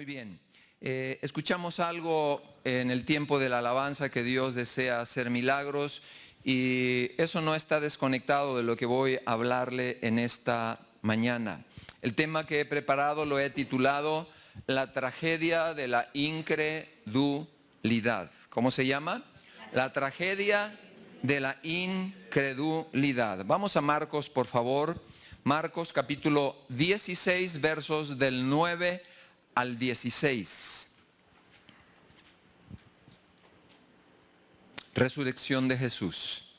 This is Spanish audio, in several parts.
Muy bien. Escuchamos algo en el tiempo de la alabanza que Dios desea hacer milagros y eso no está desconectado de lo que voy a hablarle en esta mañana. El tema que he preparado lo he titulado La tragedia de la incredulidad. ¿Cómo se llama? La tragedia de la incredulidad. Vamos a Marcos, por favor. Marcos capítulo 16, versos del 9 al 16. Resurrección de Jesús.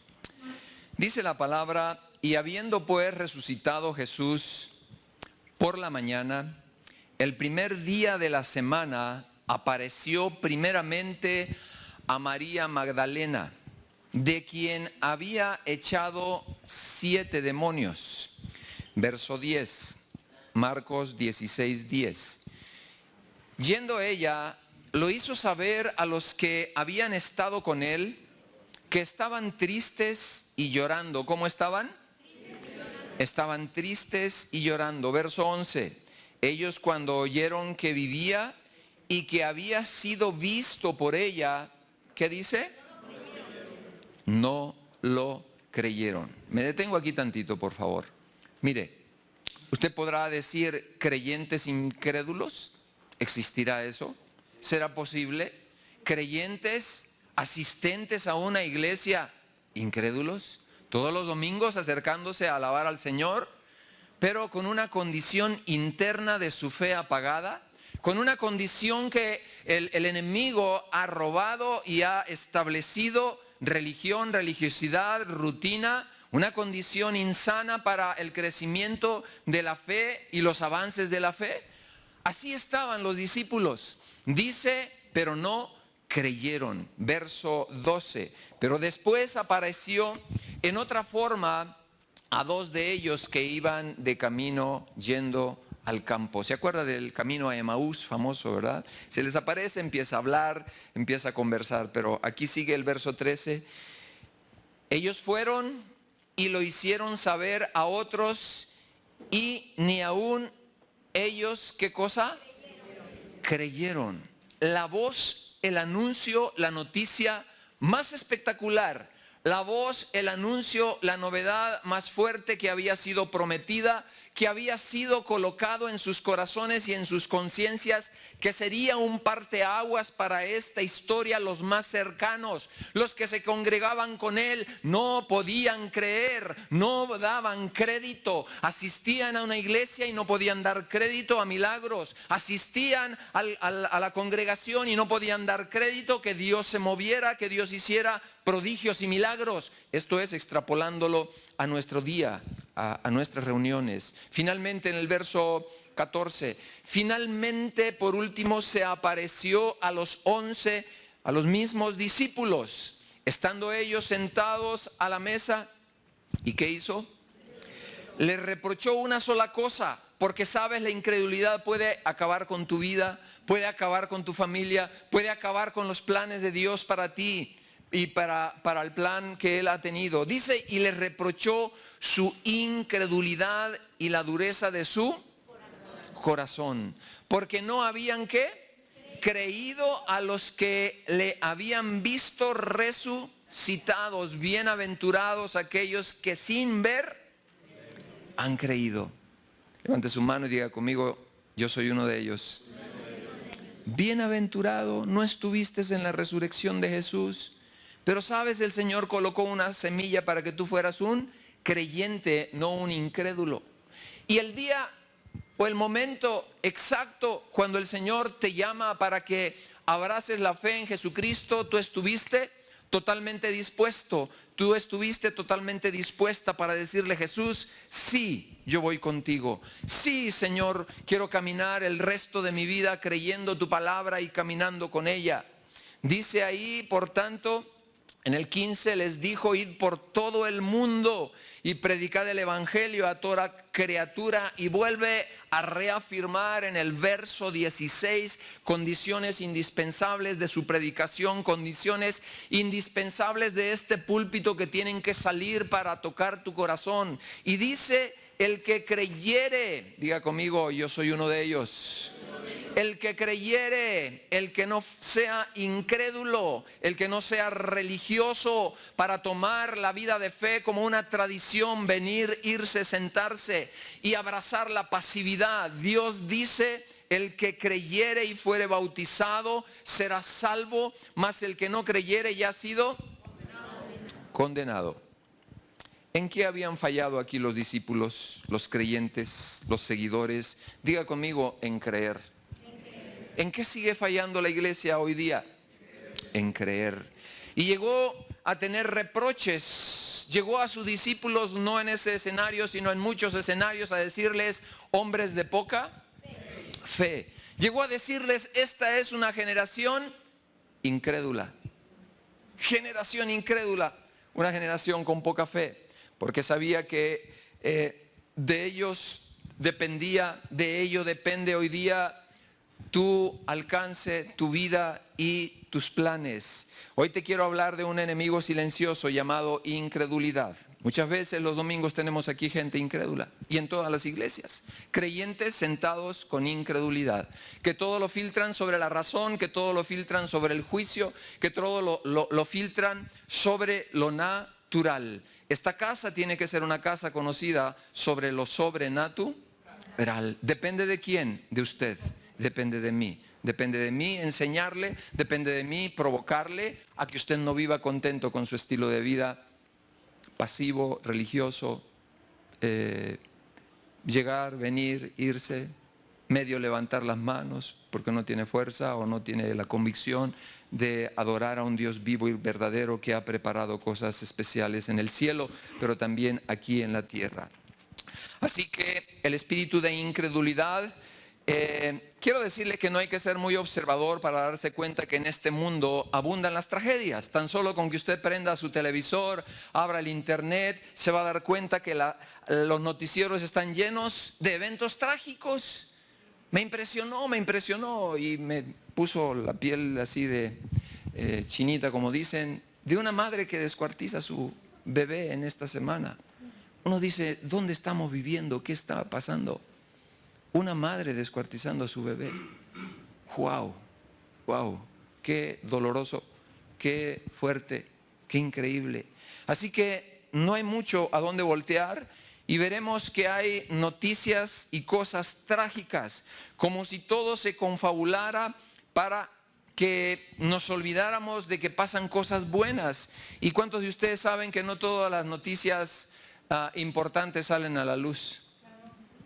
Dice la palabra: y habiendo pues resucitado Jesús por la mañana, el primer día de la semana, apareció primeramente a María Magdalena, de quien había echado 7 demonios. Verso 10, Marcos 16, 10. Yendo ella, lo hizo saber a los que habían estado con él, que estaban tristes y llorando. ¿Cómo estaban? Estaban tristes y llorando. Verso 11. Ellos, cuando oyeron que vivía y que había sido visto por ella, ¿qué dice? No lo creyeron. Me detengo aquí tantito, por favor. Mire, usted podrá decir creyentes incrédulos. ¿Existirá eso? ¿Será posible? ¿Creyentes asistentes a una iglesia incrédulos? Todos los domingos acercándose a alabar al Señor, pero con una condición interna de su fe apagada, con una condición que el enemigo ha robado y ha establecido religión, religiosidad, rutina, una condición insana para el crecimiento de la fe y los avances de la fe. Así estaban los discípulos. Dice, pero no creyeron. Verso 12. Pero después apareció en otra forma a 2 de ellos que iban de camino yendo al campo. ¿Se acuerda del camino a Emaús, famoso, verdad? Se les aparece, empieza a hablar, empieza a conversar. Pero aquí sigue el verso 13. Ellos fueron y lo hicieron saber a otros, y ni aún ellos, ¿qué cosa? Creyeron. La voz, el anuncio, la noticia más espectacular, la voz, el anuncio, la novedad más fuerte que había sido prometida, que había sido colocado en sus corazones y en sus conciencias, que sería un parteaguas para esta historia. Los más cercanos, los que se congregaban con él, no podían creer, no daban crédito. Asistían a una iglesia y no podían dar crédito a milagros. Asistían a la congregación y no podían dar crédito que Dios se moviera, que Dios hiciera prodigios y milagros. Esto es extrapolándolo a nuestro día, a nuestras reuniones. Finalmente, en el verso 14, finalmente, por último, se apareció a los 11, a los mismos discípulos, estando ellos sentados a la mesa. ¿Y qué hizo? Les reprochó una sola cosa, porque sabes, la incredulidad puede acabar con tu vida, puede acabar con tu familia, puede acabar con los planes de Dios para ti y para el plan que Él ha tenido. Dice, y les reprochó su incredulidad y la dureza de su corazón, porque no habían ¿qué? Creído a los que le habían visto resucitados. Bienaventurados aquellos que sin ver han creído. Levante su mano y diga conmigo: yo soy uno de ellos. Bienaventurado, no estuviste en la resurrección de Jesús, pero sabes, el Señor colocó una semilla para que tú fueras un creyente, no un incrédulo. Y el día o el momento exacto cuando el Señor te llama para que abraces la fe en Jesucristo, tú estuviste totalmente dispuesto, tú estuviste totalmente dispuesta para decirle: Jesús, sí, yo voy contigo. Sí, Señor, quiero caminar el resto de mi vida creyendo tu palabra y caminando con ella. Dice ahí, por tanto, en el 15 les dijo: id por todo el mundo y predicad el evangelio a toda criatura. Y vuelve a reafirmar en el verso 16 condiciones indispensables de su predicación, condiciones indispensables de este púlpito que tienen que salir para tocar tu corazón. Y dice el que creyere, diga conmigo, yo soy uno de ellos. El que creyere, el que no sea incrédulo, el que no sea religioso para tomar la vida de fe como una tradición, venir, irse, sentarse y abrazar la pasividad. Dios dice, el que creyere y fuere bautizado será salvo, mas el que no creyere ya ha sido condenado. ¿En qué habían fallado aquí los discípulos, los creyentes, los seguidores? Diga conmigo, en creer. ¿En qué sigue fallando la iglesia hoy día? En creer. Y llegó a tener reproches, llegó a sus discípulos no en ese escenario, sino en muchos escenarios a decirles, hombres de poca fe. Llegó a decirles, esta es una generación incrédula. Generación incrédula, una generación con poca fe, porque sabía que de ellos dependía, de ello depende hoy día tu alcance, tu vida y tus planes. Hoy te quiero hablar de un enemigo silencioso llamado incredulidad. Muchas veces los domingos tenemos aquí gente incrédula y en todas las iglesias, creyentes sentados con incredulidad, que todo lo filtran sobre la razón, que todo lo filtran sobre el juicio, que todo lo filtran sobre lo natural. Esta casa tiene que ser una casa conocida sobre lo sobrenatural. ¿Depende de quién? De usted. Depende de mí. Depende de mí enseñarle, depende de mí provocarle a que usted no viva contento con su estilo de vida pasivo, religioso, llegar, venir, irse, medio levantar las manos porque no tiene fuerza o no tiene la convicción de adorar a un Dios vivo y verdadero que ha preparado cosas especiales en el cielo, pero también aquí en la tierra. Así que el espíritu de incredulidad, quiero decirle que no hay que ser muy observador para darse cuenta que en este mundo abundan las tragedias. Tan solo con que usted prenda su televisor, abra el internet, se va a dar cuenta que los noticieros están llenos de eventos trágicos. Me impresionó y me puso la piel así de chinita, como dicen, de una madre que descuartiza a su bebé en esta semana. Uno dice, ¿dónde estamos viviendo? ¿Qué está pasando? Una madre descuartizando a su bebé. ¡Wow! ¡Wow! ¡Qué doloroso! ¡Qué fuerte! ¡Qué increíble! Así que no hay mucho a dónde voltear y veremos que hay noticias y cosas trágicas, como si todo se confabulara para que nos olvidáramos de que pasan cosas buenas. ¿Y cuántos de ustedes saben que no todas las noticias importantes salen a la luz?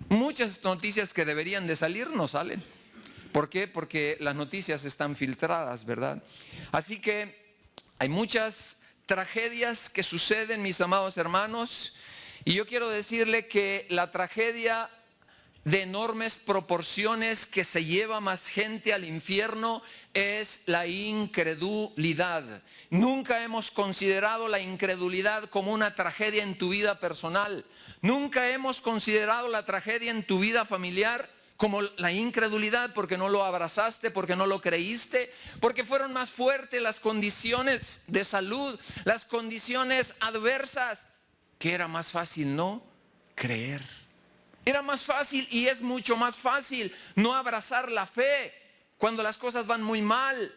Muchas noticias que deberían de salir no salen. ¿Por qué? Porque las noticias están filtradas, ¿verdad? Así que hay muchas tragedias que suceden, mis amados hermanos, y yo quiero decirle que la tragedia de enormes proporciones que se lleva más gente al infierno es la incredulidad. Nunca hemos considerado la incredulidad como una tragedia en tu vida personal. Nunca hemos considerado la tragedia en tu vida familiar como la incredulidad, porque no lo abrazaste, porque no lo creíste, porque fueron más fuertes las condiciones de salud, las condiciones adversas, que era más fácil no creer. Era más fácil y es mucho más fácil no abrazar la fe cuando las cosas van muy mal.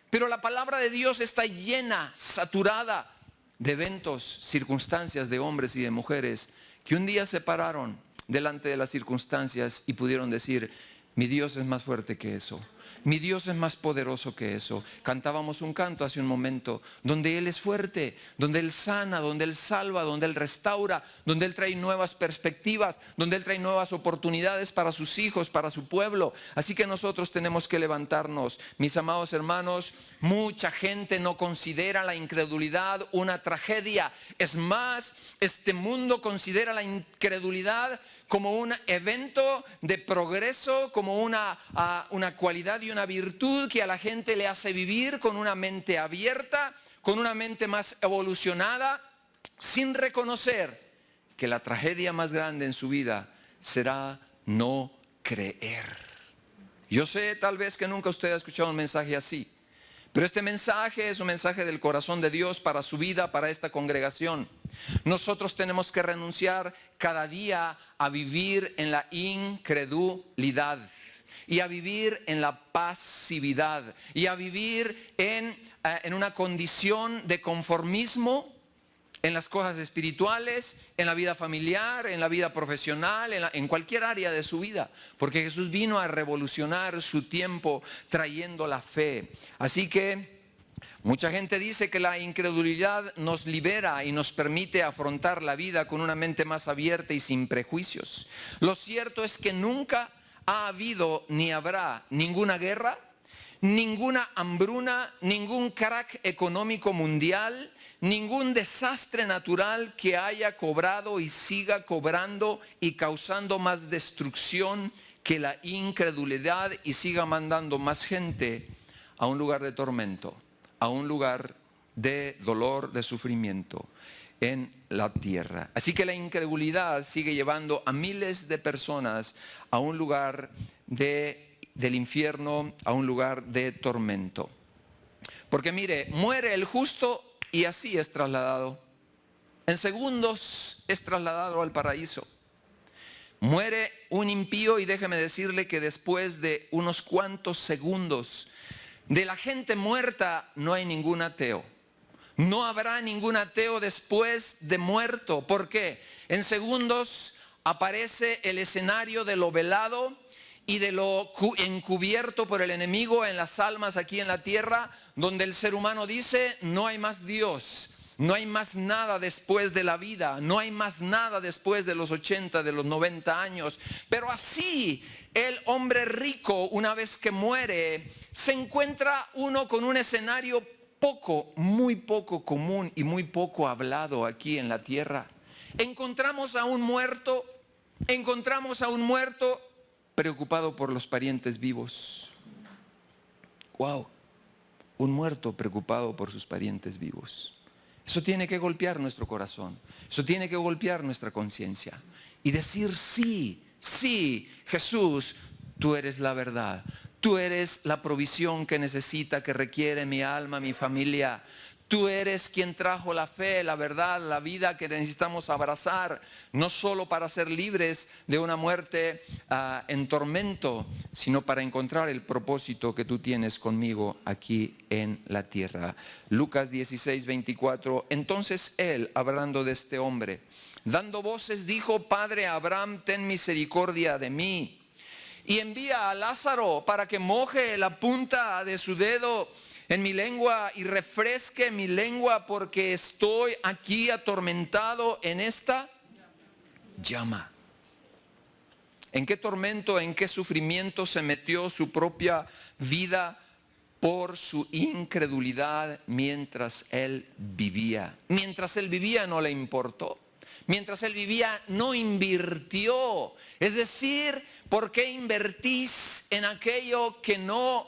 Pero la palabra de Dios está llena, saturada de eventos, circunstancias de hombres y de mujeres que un día se pararon delante de las circunstancias y pudieron decir, mi Dios es más fuerte que eso. Mi Dios es más poderoso que eso. Cantábamos un canto hace un momento donde Él es fuerte, donde Él sana, donde Él salva, donde Él restaura, donde Él trae nuevas perspectivas, donde Él trae nuevas oportunidades para sus hijos, para su pueblo. Así que nosotros tenemos que levantarnos. Mis amados hermanos, mucha gente no considera la incredulidad una tragedia. Es más, este mundo considera la incredulidad como un evento de progreso, como una cualidad y una virtud que a la gente le hace vivir con una mente abierta, con una mente más evolucionada, sin reconocer que la tragedia más grande en su vida será no creer. Yo sé tal vez que nunca usted ha escuchado un mensaje así, pero este mensaje es un mensaje del corazón de Dios para su vida, para esta congregación. Nosotros tenemos que renunciar cada día a vivir en la incredulidad y a vivir en la pasividad y a vivir en una condición de conformismo en las cosas espirituales, en la vida familiar, en la vida profesional, en cualquier área de su vida. Porque Jesús vino a revolucionar su tiempo trayendo la fe. Así que mucha gente dice que la incredulidad nos libera y nos permite afrontar la vida con una mente más abierta y sin prejuicios. Lo cierto es que nunca ha habido ni habrá ninguna guerra, ninguna hambruna, ningún crack económico mundial, ningún desastre natural que haya cobrado y siga cobrando y causando más destrucción que la incredulidad y siga mandando más gente a un lugar de tormento, a un lugar de dolor, de sufrimiento en la tierra. Así que la incredulidad sigue llevando a miles de personas a un lugar del infierno, a un lugar de tormento. Porque mire, muere el justo y así es trasladado. En segundos es trasladado al paraíso. Muere un impío y déjeme decirle que después de unos cuantos segundos de la gente muerta no hay ningún ateo. No habrá ningún ateo después de muerto. ¿Por qué? En segundos aparece el escenario de lo velado y de lo encubierto por el enemigo en las almas aquí en la tierra, donde el ser humano dice, no hay más Dios, no hay más nada después de la vida, no hay más nada después de los 80, de los 90 años. Pero así el hombre rico, una vez que muere, se encuentra uno con un escenario muy poco común y muy poco hablado aquí en la tierra. Encontramos a un muerto preocupado por los parientes vivos. Wow, un muerto preocupado por sus parientes vivos. Eso tiene que golpear nuestro corazón, eso tiene que golpear nuestra conciencia y decir sí, Jesús, tú eres la verdad. Tú eres la provisión que necesita, que requiere mi alma, mi familia. Tú eres quien trajo la fe, la verdad, la vida que necesitamos abrazar, no solo para ser libres de una muerte en tormento, sino para encontrar el propósito que tú tienes conmigo aquí en la tierra. Lucas 16, 24. Entonces él, hablando de este hombre, dando voces, dijo: Padre Abraham, ten misericordia de mí. Y envía a Lázaro para que moje la punta de su dedo en mi lengua y refresque mi lengua, porque estoy aquí atormentado en esta llama. ¿En qué tormento, en qué sufrimiento se metió su propia vida por su incredulidad mientras él vivía? Mientras él vivía no le importó. Mientras él vivía no invirtió. Es decir, ¿por qué invertís en aquello que no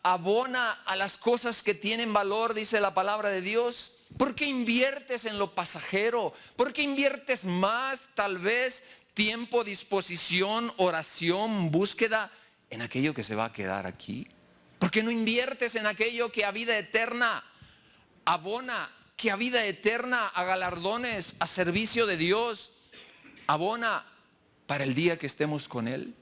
abona a las cosas que tienen valor? Dice la palabra de Dios. ¿Por qué inviertes en lo pasajero? ¿Por qué inviertes más, tal vez, tiempo, disposición, oración, búsqueda en aquello que se va a quedar aquí? ¿Por qué no inviertes en aquello que a vida eterna abona? Que a vida eterna, a galardones, a servicio de Dios, abona para el día que estemos con Él.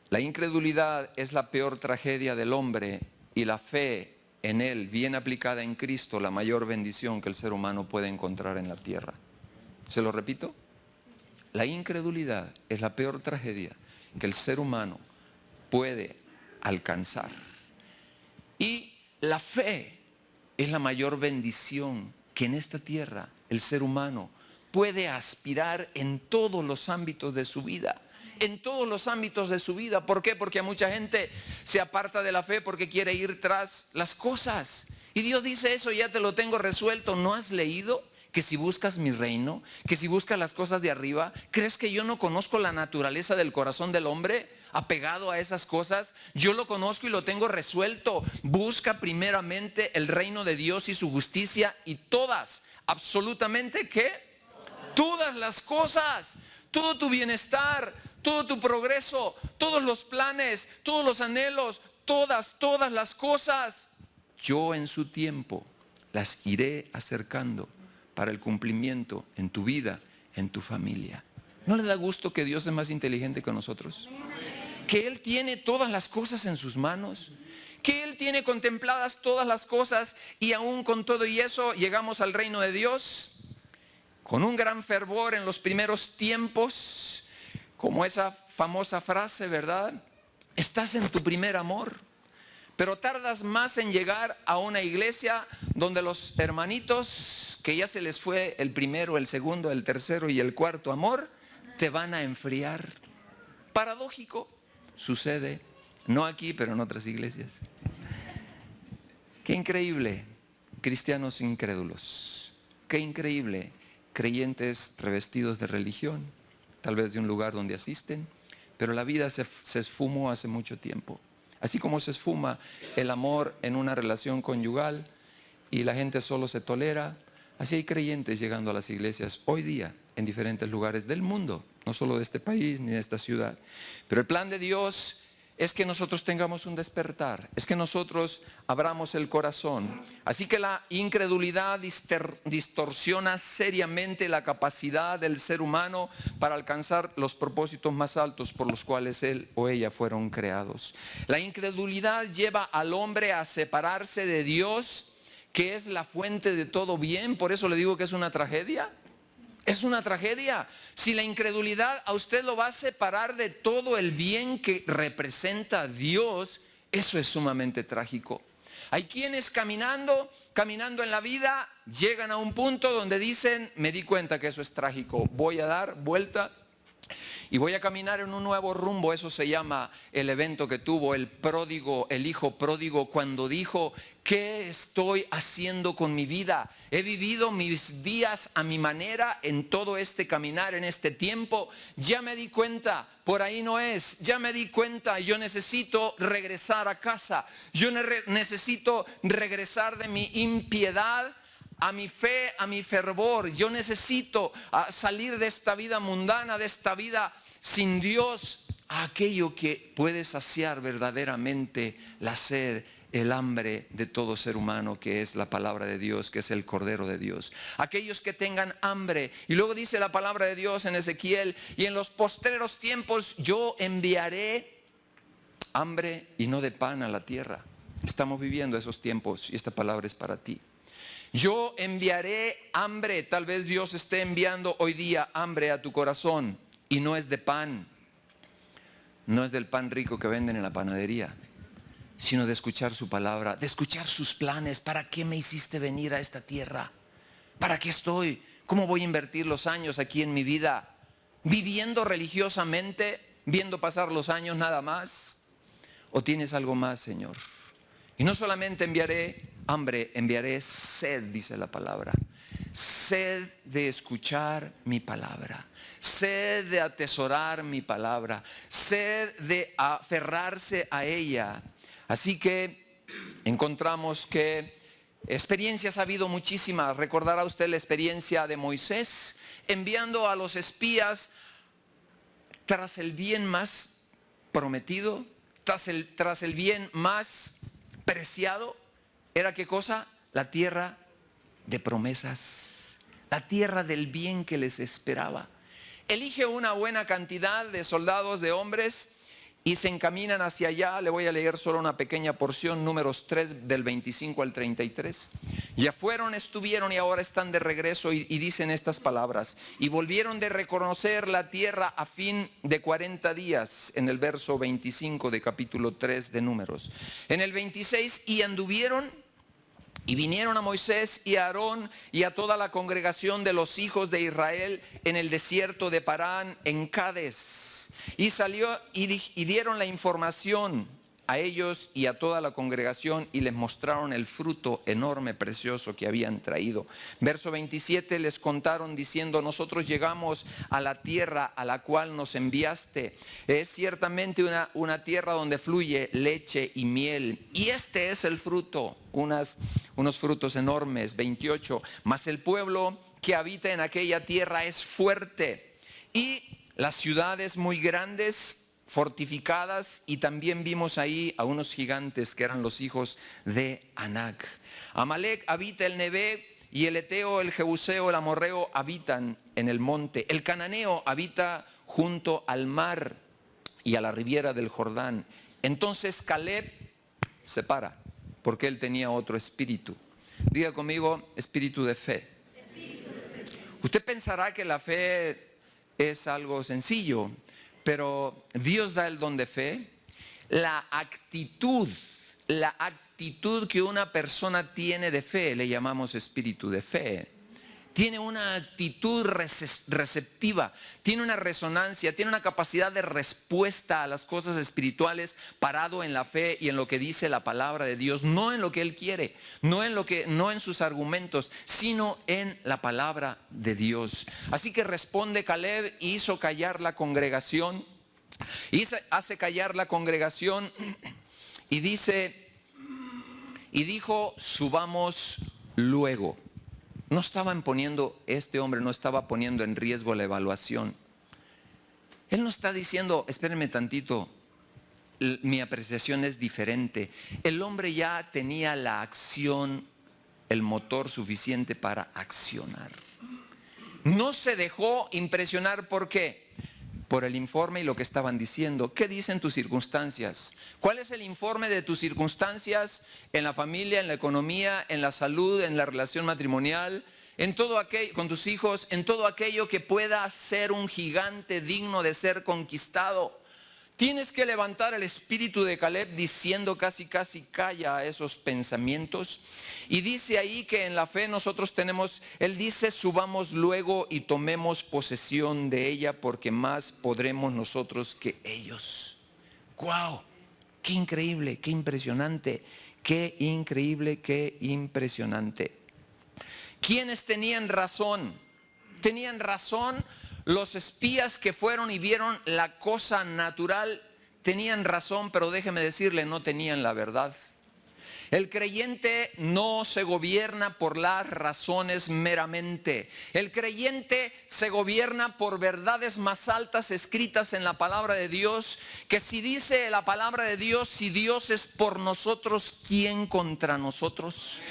La incredulidad es la peor tragedia del hombre y la fe en Él, bien aplicada en Cristo, la mayor bendición que el ser humano puede encontrar en la tierra. ¿Se lo repito? La incredulidad es la peor tragedia que el ser humano puede alcanzar. Y la fe es la mayor bendición que en esta tierra el ser humano puede aspirar en todos los ámbitos de su vida. En todos los ámbitos de su vida. ¿Por qué? Porque mucha gente se aparta de la fe porque quiere ir tras las cosas. Y Dios dice: eso ya te lo tengo resuelto. ¿No has leído que si buscas mi reino, que si buscas las cosas de arriba, crees que yo no conozco la naturaleza del corazón del hombre apegado a esas cosas? Yo lo conozco y lo tengo resuelto. Busca primeramente el reino de Dios y su justicia, y todas, absolutamente, ¿qué? Todas las cosas, todo tu bienestar, todo tu progreso, todos los planes, todos los anhelos, todas las cosas, yo en su tiempo las iré acercando para el cumplimiento en tu vida, en tu familia. ¿No le da gusto que Dios es más inteligente que nosotros? Que Él tiene todas las cosas en sus manos, que Él tiene contempladas todas las cosas, y aún con todo y eso llegamos al reino de Dios con un gran fervor en los primeros tiempos, como esa famosa frase, ¿verdad? Estás en tu primer amor, pero tardas más en llegar a una iglesia donde los hermanitos, que ya se les fue el primero, el segundo, el tercero y el cuarto amor, te van a enfriar. Paradójico, sucede, no aquí, pero en otras iglesias. Qué increíble, cristianos incrédulos. Qué increíble, creyentes revestidos de religión, tal vez de un lugar donde asisten, pero la vida se esfumó hace mucho tiempo. Así como se esfuma el amor en una relación conyugal y la gente solo se tolera, así hay creyentes llegando a las iglesias hoy día en diferentes lugares del mundo, no solo de este país ni de esta ciudad. Pero el plan de Dios es que nosotros tengamos un despertar, es que nosotros abramos el corazón. Así que la incredulidad distorsiona seriamente la capacidad del ser humano para alcanzar los propósitos más altos por los cuales él o ella fueron creados. La incredulidad lleva al hombre a separarse de Dios, que es la fuente de todo bien. Por eso le digo que es una tragedia. Es una tragedia. Si la incredulidad a usted lo va a separar de todo el bien que representa Dios, eso es sumamente trágico. Hay quienes caminando en la vida llegan a un punto donde dicen, me di cuenta que eso es trágico, voy a dar vuelta y voy a caminar en un nuevo rumbo. Eso se llama el evento que tuvo el pródigo, el hijo pródigo, cuando dijo, ¿qué estoy haciendo con mi vida? He vivido mis días a mi manera en todo este caminar, en este tiempo. Ya me di cuenta, por ahí no es. Ya me di cuenta, yo necesito regresar a casa. Yo necesito regresar de mi impiedad a mi fe, a mi fervor. Yo necesito salir de esta vida mundana, de esta vida sin Dios, a aquello que puede saciar verdaderamente la sed, el hambre de todo ser humano, que es la palabra de Dios, que es el Cordero de Dios. Aquellos que tengan hambre. Y luego dice la palabra de Dios en Ezequiel, y en los postreros tiempos yo enviaré hambre y no de pan a la tierra. Estamos viviendo esos tiempos y esta palabra es para ti. Yo enviaré hambre. Tal vez Dios esté enviando hoy día hambre a tu corazón, y no es de pan, no es del pan rico que venden en la panadería, sino de escuchar su palabra, de escuchar sus planes. ¿Para qué me hiciste venir a esta tierra? ¿Para qué estoy? ¿Cómo voy a invertir los años aquí en mi vida? ¿Viviendo religiosamente, viendo pasar los años nada más? ¿O tienes algo más, Señor? Y no solamente enviaré hambre, enviaré sed, dice la palabra. Sed de escuchar mi palabra, sed de atesorar mi palabra, sed de aferrarse a ella. Así que encontramos que experiencias ha habido muchísimas. Recordará usted la experiencia de Moisés enviando a los espías tras el bien más prometido, tras el bien más preciado. ¿Era qué cosa? La tierra de promesas, la tierra del bien que les esperaba. Elige una buena cantidad de soldados, de hombres, y se encaminan hacia allá. Le voy a leer solo una pequeña porción, Números 3 del 25 al 33. Ya fueron, estuvieron y ahora están de regreso, y dicen estas palabras: y volvieron de reconocer la tierra a fin de 40 días, en el verso 25 de capítulo 3 de Números. En el 26, y anduvieron y vinieron a Moisés y a Aarón y a toda la congregación de los hijos de Israel en el desierto de Parán, en Cades. Y salió y dieron la información a ellos y a toda la congregación, y les mostraron el fruto enorme, precioso que habían traído. Verso 27, les contaron diciendo: nosotros llegamos a la tierra a la cual nos enviaste. Es ciertamente una tierra donde fluye leche y miel, y este es el fruto, unos frutos enormes. 28, mas el pueblo que habita en aquella tierra es fuerte, y las ciudades muy grandes fortificadas, y también vimos ahí a unos gigantes que eran los hijos de Anac. Amalec habita el Nevé, y el Eteo, el Jebuseo, el Amorreo habitan en el monte. El Cananeo habita junto al mar y a la riviera del Jordán. Entonces Caleb se para, porque él tenía otro espíritu. Diga conmigo, espíritu de fe. Usted pensará que la fe es algo sencillo, pero Dios da el don de fe. La actitud que una persona tiene de fe le llamamos espíritu de fe. Tiene una actitud receptiva, tiene una resonancia, tiene una capacidad de respuesta a las cosas espirituales, parado en la fe y en lo que dice la palabra de Dios, no en lo que él quiere, no en sus argumentos, sino en la palabra de Dios. Así que responde Caleb y hizo callar la congregación, hace callar la congregación y dijo, subamos luego. Este hombre no estaba poniendo en riesgo la evaluación. Él no está diciendo, espérenme tantito, mi apreciación es diferente. El hombre ya tenía la acción, el motor suficiente para accionar. No se dejó impresionar, ¿por qué? Por el informe y lo que estaban diciendo. ¿Qué dicen tus circunstancias? ¿Cuál es el informe de tus circunstancias en la familia, en la economía, en la salud, en la relación matrimonial, en todo aquello, con tus hijos, en todo aquello que pueda ser un gigante digno de ser conquistado? Tienes que levantar el espíritu de Caleb diciendo casi calla esos pensamientos. Y dice ahí que en la fe nosotros él dice, subamos luego y tomemos posesión de ella, porque más podremos nosotros que ellos. ¡Guau! ¡Qué increíble, qué impresionante! ¡Qué increíble, qué impresionante! ¿Quiénes tenían razón? Tenían razón los espías que fueron y vieron la cosa natural. Tenían razón, pero déjeme decirle, no tenían la verdad. El creyente no se gobierna por las razones meramente. El creyente se gobierna por verdades más altas escritas en la palabra de Dios, que si dice la palabra de Dios, si Dios es por nosotros, ¿quién contra nosotros?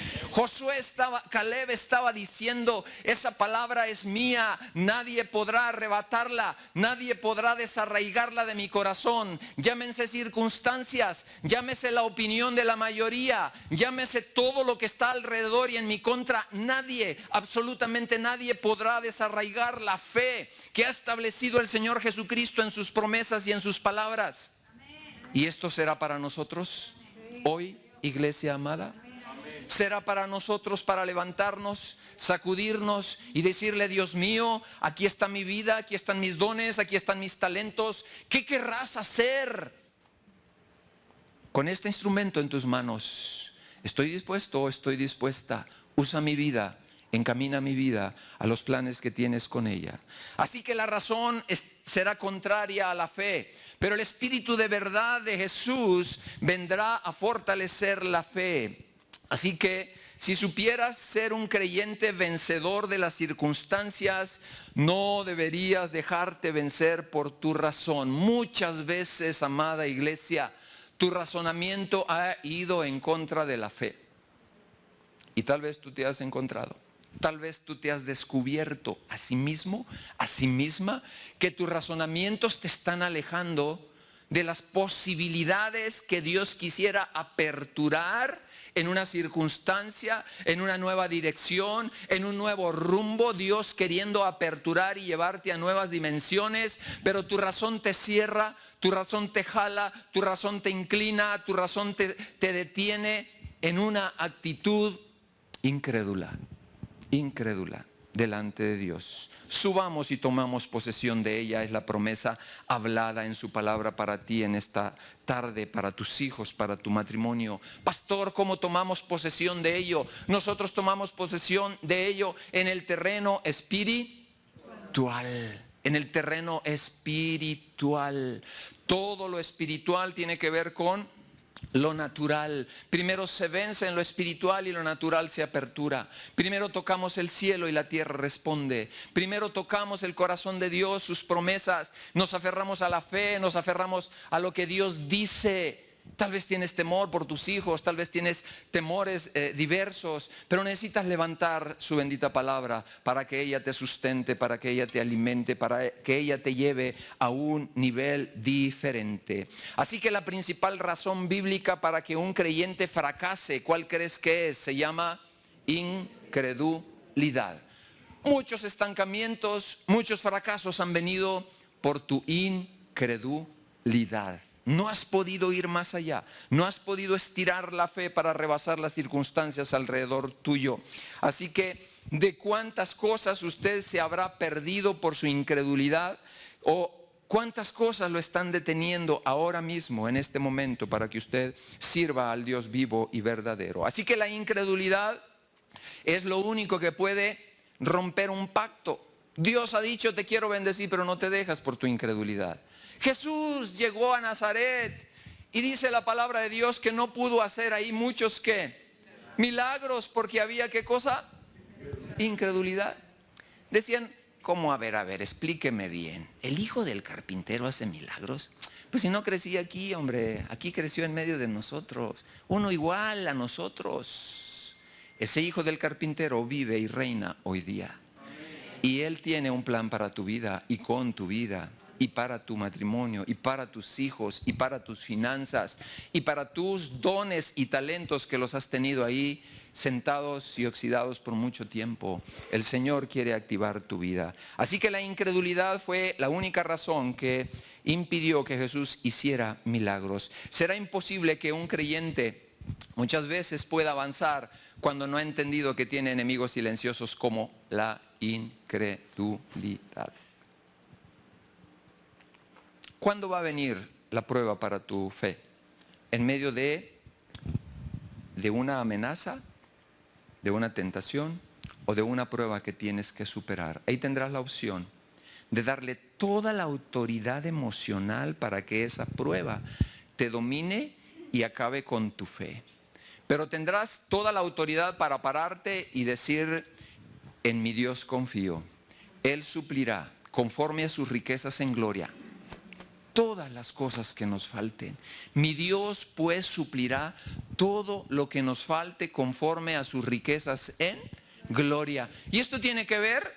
Caleb estaba diciendo, esa palabra es mía, nadie podrá arrebatarla, nadie podrá desarraigarla de mi corazón. Llámense circunstancias, llámese la opinión de la mayoría, llámese todo lo que está alrededor y en mi contra, nadie, absolutamente nadie podrá desarraigar la fe que ha establecido el Señor Jesucristo en sus promesas y en sus palabras. ¿Y esto será para nosotros hoy, iglesia amada? Será para nosotros para levantarnos, sacudirnos y decirle, Dios mío, aquí está mi vida, aquí están mis dones, aquí están mis talentos. ¿Qué querrás hacer con este instrumento en tus manos? Estoy dispuesto, estoy dispuesta. Usa mi vida, encamina mi vida a los planes que tienes con ella. Así que la razón será contraria a la fe, pero el Espíritu de verdad de Jesús vendrá a fortalecer la fe. Así que si supieras ser un creyente vencedor de las circunstancias, no deberías dejarte vencer por tu razón. Muchas veces, amada iglesia, tu razonamiento ha ido en contra de la fe. Y tal vez tú te has encontrado, tal vez tú te has descubierto a sí mismo, a sí misma, que tus razonamientos te están alejando de las posibilidades que Dios quisiera aperturar en una circunstancia, en una nueva dirección, en un nuevo rumbo. Dios queriendo aperturar y llevarte a nuevas dimensiones, pero tu razón te cierra, tu razón te jala, tu razón te inclina, tu razón te detiene en una actitud incrédula delante de Dios. Subamos y tomamos posesión de ella, es la promesa hablada en su palabra para ti en esta tarde, para tus hijos, para tu matrimonio. Pastor, ¿cómo tomamos posesión de ello? Nosotros tomamos posesión de ello en el terreno espiritual. En el terreno espiritual. Todo lo espiritual tiene que ver con lo natural. Primero se vence en lo espiritual y lo natural se apertura. Primero tocamos el cielo y la tierra responde. Primero tocamos el corazón de Dios, sus promesas. Nos aferramos a la fe, nos aferramos a lo que Dios dice. Tal vez tienes temor por tus hijos, tal vez tienes temores diversos, pero necesitas levantar su bendita palabra para que ella te sustente, para que ella te alimente, para que ella te lleve a un nivel diferente. Así que la principal razón bíblica para que un creyente fracase, ¿cuál crees que es? Se llama incredulidad. Muchos estancamientos, muchos fracasos han venido por tu incredulidad. No has podido ir más allá, no has podido estirar la fe para rebasar las circunstancias alrededor tuyo. Así que, ¿de cuántas cosas usted se habrá perdido por su incredulidad? ¿O cuántas cosas lo están deteniendo ahora mismo, en este momento, para que usted sirva al Dios vivo y verdadero? Así que la incredulidad es lo único que puede romper un pacto. Dios ha dicho, te quiero bendecir, pero no te dejas por tu incredulidad. Jesús llegó a Nazaret y dice la palabra de Dios que no pudo hacer ahí muchos ¿qué? Milagros, porque había ¿qué cosa? Incredulidad. Decían, ¿cómo? A ver, explíqueme bien. ¿El hijo del carpintero hace milagros? Pues si no crecía aquí, hombre, aquí creció en medio de nosotros. Uno igual a nosotros. Ese hijo del carpintero vive y reina hoy día. Y Él tiene un plan para tu vida y con tu vida. Y para tu matrimonio, y para tus hijos, y para tus finanzas, y para tus dones y talentos que los has tenido ahí sentados y oxidados por mucho tiempo. El Señor quiere activar tu vida. Así que la incredulidad fue la única razón que impidió que Jesús hiciera milagros. Será imposible que un creyente muchas veces pueda avanzar cuando no ha entendido que tiene enemigos silenciosos como la incredulidad. ¿Cuándo va a venir la prueba para tu fe? ¿En medio de una amenaza, de una tentación o de una prueba que tienes que superar? Ahí tendrás la opción de darle toda la autoridad emocional para que esa prueba te domine y acabe con tu fe. Pero tendrás toda la autoridad para pararte y decir, en mi Dios confío. Él suplirá conforme a sus riquezas en gloria todas las cosas que nos falten. Mi Dios pues suplirá todo lo que nos falte conforme a sus riquezas en gloria. Y esto tiene que ver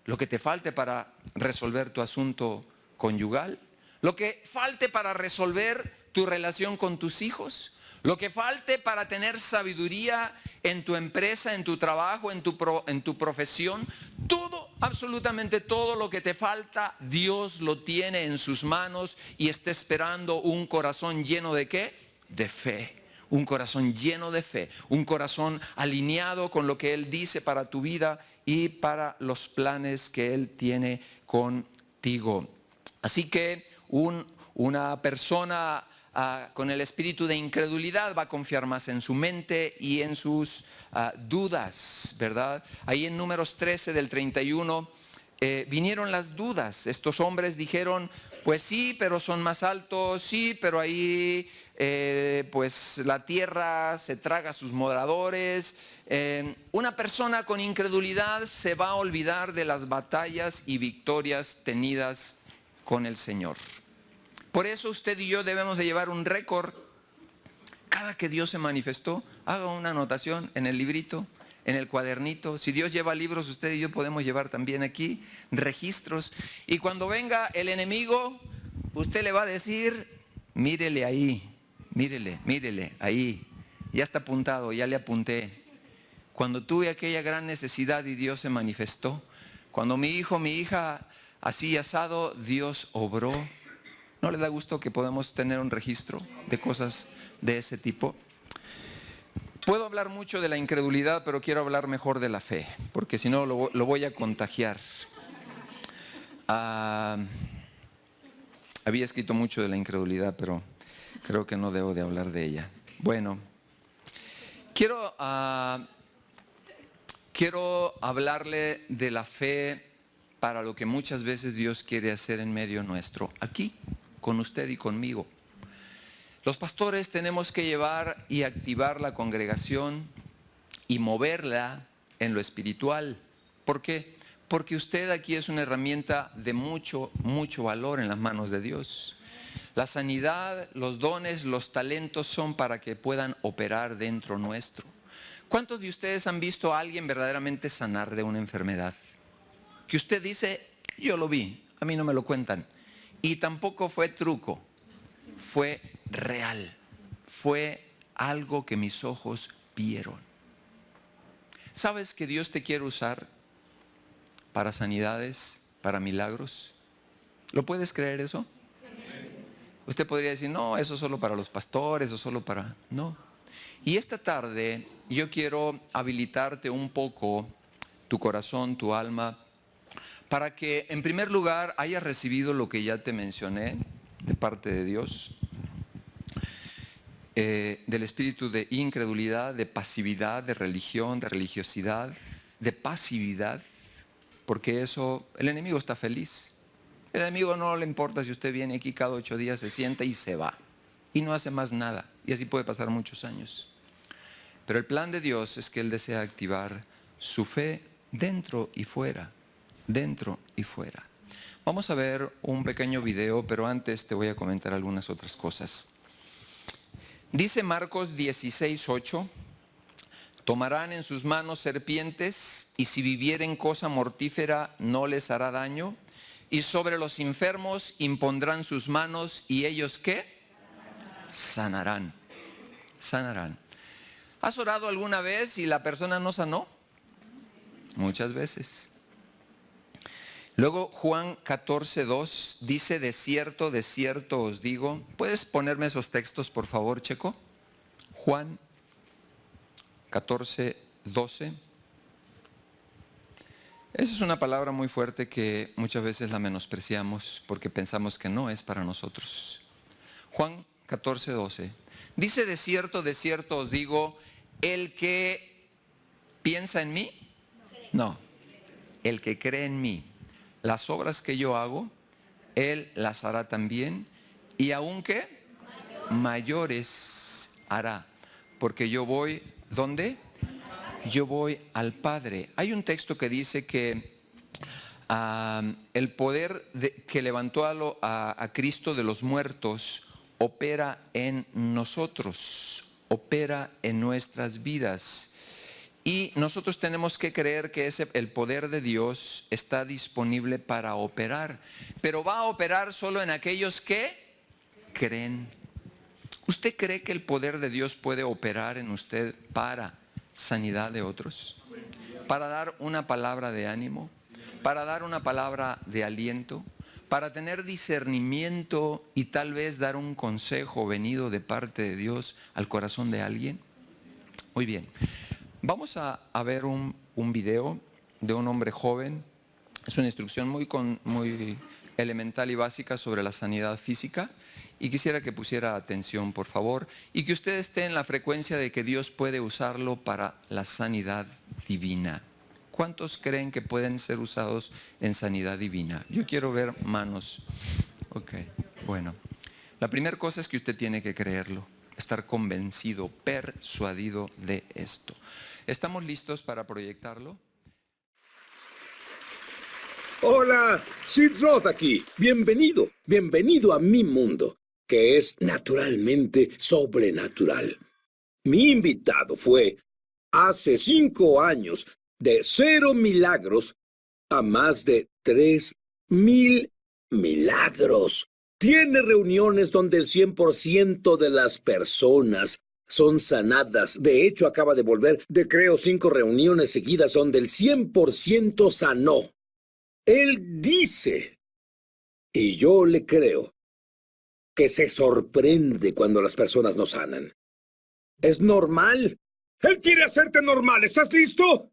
lo que te falte para resolver tu asunto conyugal, lo que falte para resolver tu relación con tus hijos, lo que falte para tener sabiduría en tu empresa, en tu trabajo, en tu profesión. Todo, absolutamente todo lo que te falta, Dios lo tiene en sus manos y está esperando un corazón lleno ¿de qué? De fe. Un corazón lleno de fe, un corazón alineado con lo que Él dice para tu vida y para los planes que Él tiene contigo. Así que una persona con el espíritu de incredulidad va a confiar más en su mente y en sus dudas, ¿verdad? Ahí en Números 13 del 31 vinieron las dudas. Estos hombres dijeron, pues sí, pero son más altos, sí, pero ahí pues la tierra se traga a sus moradores. Una persona con incredulidad se va a olvidar de las batallas y victorias tenidas con el Señor. Por eso usted y yo debemos de llevar un récord. Cada que Dios se manifestó, haga una anotación en el librito, en el cuadernito. Si Dios lleva libros, usted y yo podemos llevar también aquí registros. Y cuando venga el enemigo, usted le va a decir, mírele ahí, mírele ahí. Ya está apuntado, ya le apunté. Cuando tuve aquella gran necesidad y Dios se manifestó. Cuando mi hijo, mi hija, así asado, Dios obró. ¿No le da gusto que podamos tener un registro de cosas de ese tipo? Puedo hablar mucho de la incredulidad, pero quiero hablar mejor de la fe, porque si no lo voy a contagiar. Había escrito mucho de la incredulidad, pero creo que no debo de hablar de ella. Bueno, quiero hablarle de la fe para lo que muchas veces Dios quiere hacer en medio nuestro, aquí, con usted y conmigo. Los pastores tenemos que llevar y activar la congregación y moverla en lo espiritual. ¿Por qué? Porque usted aquí es una herramienta de mucho, mucho valor en las manos de Dios. La sanidad, los dones, los talentos son para que puedan operar dentro nuestro. ¿Cuántos de ustedes han visto a alguien verdaderamente sanar de una enfermedad? Que usted dice, yo lo vi, a mí no me lo cuentan. Y tampoco fue truco, fue real. Fue algo que mis ojos vieron. ¿Sabes que Dios te quiere usar para sanidades, para milagros? ¿Lo puedes creer eso? Usted podría decir, no, eso es solo para los pastores, o solo para... No. Y esta tarde yo quiero habilitarte un poco tu corazón, tu alma, para que en primer lugar hayas recibido lo que ya te mencioné de parte de Dios, del espíritu de incredulidad, de pasividad, de religión, de religiosidad, de pasividad, porque eso, el enemigo está feliz. El enemigo no le importa si usted viene aquí cada 8 días, se sienta y se va. Y no hace más nada. Y así puede pasar muchos años. Pero el plan de Dios es que Él desea activar su fe dentro y fuera. Dentro y fuera. Vamos a ver un pequeño video, pero antes te voy a comentar algunas otras cosas. Dice Marcos 16:8. Tomarán en sus manos serpientes y si vivieren cosa mortífera no les hará daño. Y sobre los enfermos impondrán sus manos y ellos ¿qué? Sanarán. Sanarán. ¿Has orado alguna vez y la persona no sanó? Muchas veces. Luego Juan 14:2 dice, de cierto os digo. ¿Puedes ponerme esos textos por favor, Checo? Juan 14:12. Esa es una palabra muy fuerte que muchas veces la menospreciamos porque pensamos que no es para nosotros. Juan 14:12. Dice, de cierto os digo, el que piensa en mí, no, el que cree en mí, las obras que yo hago, él las hará también, y aunque mayores hará, porque yo voy, ¿dónde? Yo voy al Padre. Hay un texto que dice que el poder que levantó a Cristo de los muertos opera en nosotros, opera en nuestras vidas. Y nosotros tenemos que creer que el poder de Dios está disponible para operar, pero va a operar solo en aquellos que creen. ¿Usted cree que el poder de Dios puede operar en usted para sanidad de otros? Para dar una palabra de ánimo, para dar una palabra de aliento, para tener discernimiento y tal vez dar un consejo venido de parte de Dios al corazón de alguien. Muy bien, vamos a ver un video de un hombre joven. Es una instrucción muy elemental y básica sobre la sanidad física. Y quisiera que pusiera atención, por favor, y que usted esté en la frecuencia de que Dios puede usarlo para la sanidad divina. ¿Cuántos creen que pueden ser usados en sanidad divina? Yo quiero ver manos. Ok, bueno. La primera cosa es que usted tiene que creerlo, estar convencido, persuadido de esto. ¿Estamos listos para proyectarlo? Hola, Sid Roth aquí. Bienvenido a mi mundo, que es naturalmente sobrenatural. Mi invitado fue, hace 5 años, de 0 milagros a más de 3,000 milagros. Tiene reuniones donde el 100% de las personas son sanadas. De hecho, acaba de volver de, creo, 5 reuniones seguidas donde el 100% sanó. Él dice, y yo le creo, que se sorprende cuando las personas no sanan. Es normal. Él quiere hacerte normal. ¿Estás listo?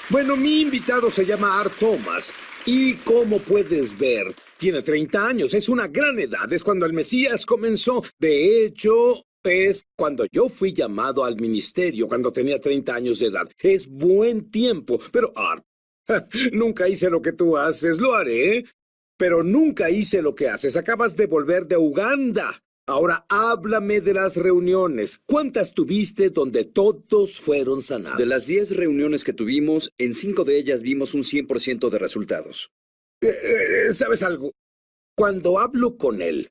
Bueno, mi invitado se llama Art Thomas y como puedes ver, tiene 30 años. Es una gran edad. Es cuando el Mesías comenzó. De hecho, es cuando yo fui llamado al ministerio cuando tenía 30 años de edad. Es buen tiempo. Pero Art, nunca hice lo que tú haces. Lo haré. pero nunca hice lo que haces. Acabas de volver de Uganda. Ahora háblame de las reuniones. ¿Cuántas tuviste donde todos fueron sanados? De las 10 reuniones que tuvimos, en 5 de ellas vimos un 100% de resultados. ¿Sabes algo? Cuando hablo con él,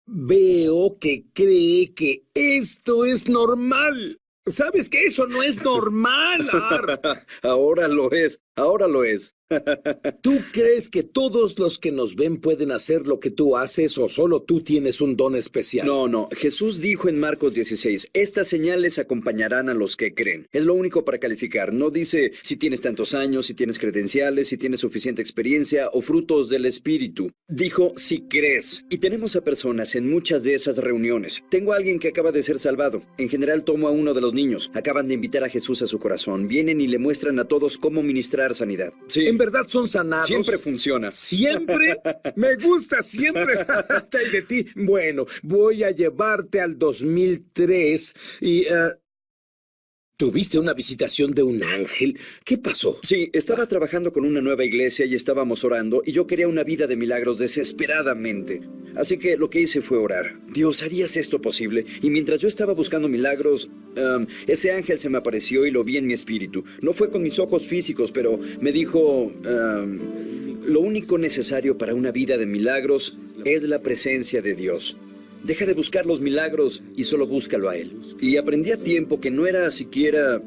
veo que cree que esto es normal. ¿Sabes que eso no es normal, Art? Ahora lo es, ahora lo es. ¿Tú crees que todos los que nos ven pueden hacer lo que tú haces o solo tú tienes un don especial? No. Jesús dijo en Marcos 16, estas señales acompañarán a los que creen. Es lo único para calificar. No dice si tienes tantos años, si tienes credenciales, si tienes suficiente experiencia o frutos del Espíritu. Dijo si crees. Y tenemos a personas en muchas de esas reuniones. Tengo a alguien que acaba de ser salvado. En general tomo a uno de los niños. Acaban de invitar a Jesús a su corazón. Vienen y le muestran a todos cómo ministrar sanidad. Sí. ¿En verdad son sanados? Siempre funciona. ¿Siempre? Me gusta siempre. ¿Y de ti? Bueno, voy a llevarte al 2003 y... ¿Tuviste una visitación de un ángel? ¿Qué pasó? Sí, estaba trabajando con una nueva iglesia y estábamos orando y yo quería una vida de milagros desesperadamente. Así que lo que hice fue orar. Dios, ¿harías esto posible? Y mientras yo estaba buscando milagros, ese ángel se me apareció y lo vi en mi espíritu. No fue con mis ojos físicos, pero me dijo... lo único necesario para una vida de milagros es la presencia de Dios. Deja de buscar los milagros y solo búscalo a Él. Y aprendí a tiempo que no era siquiera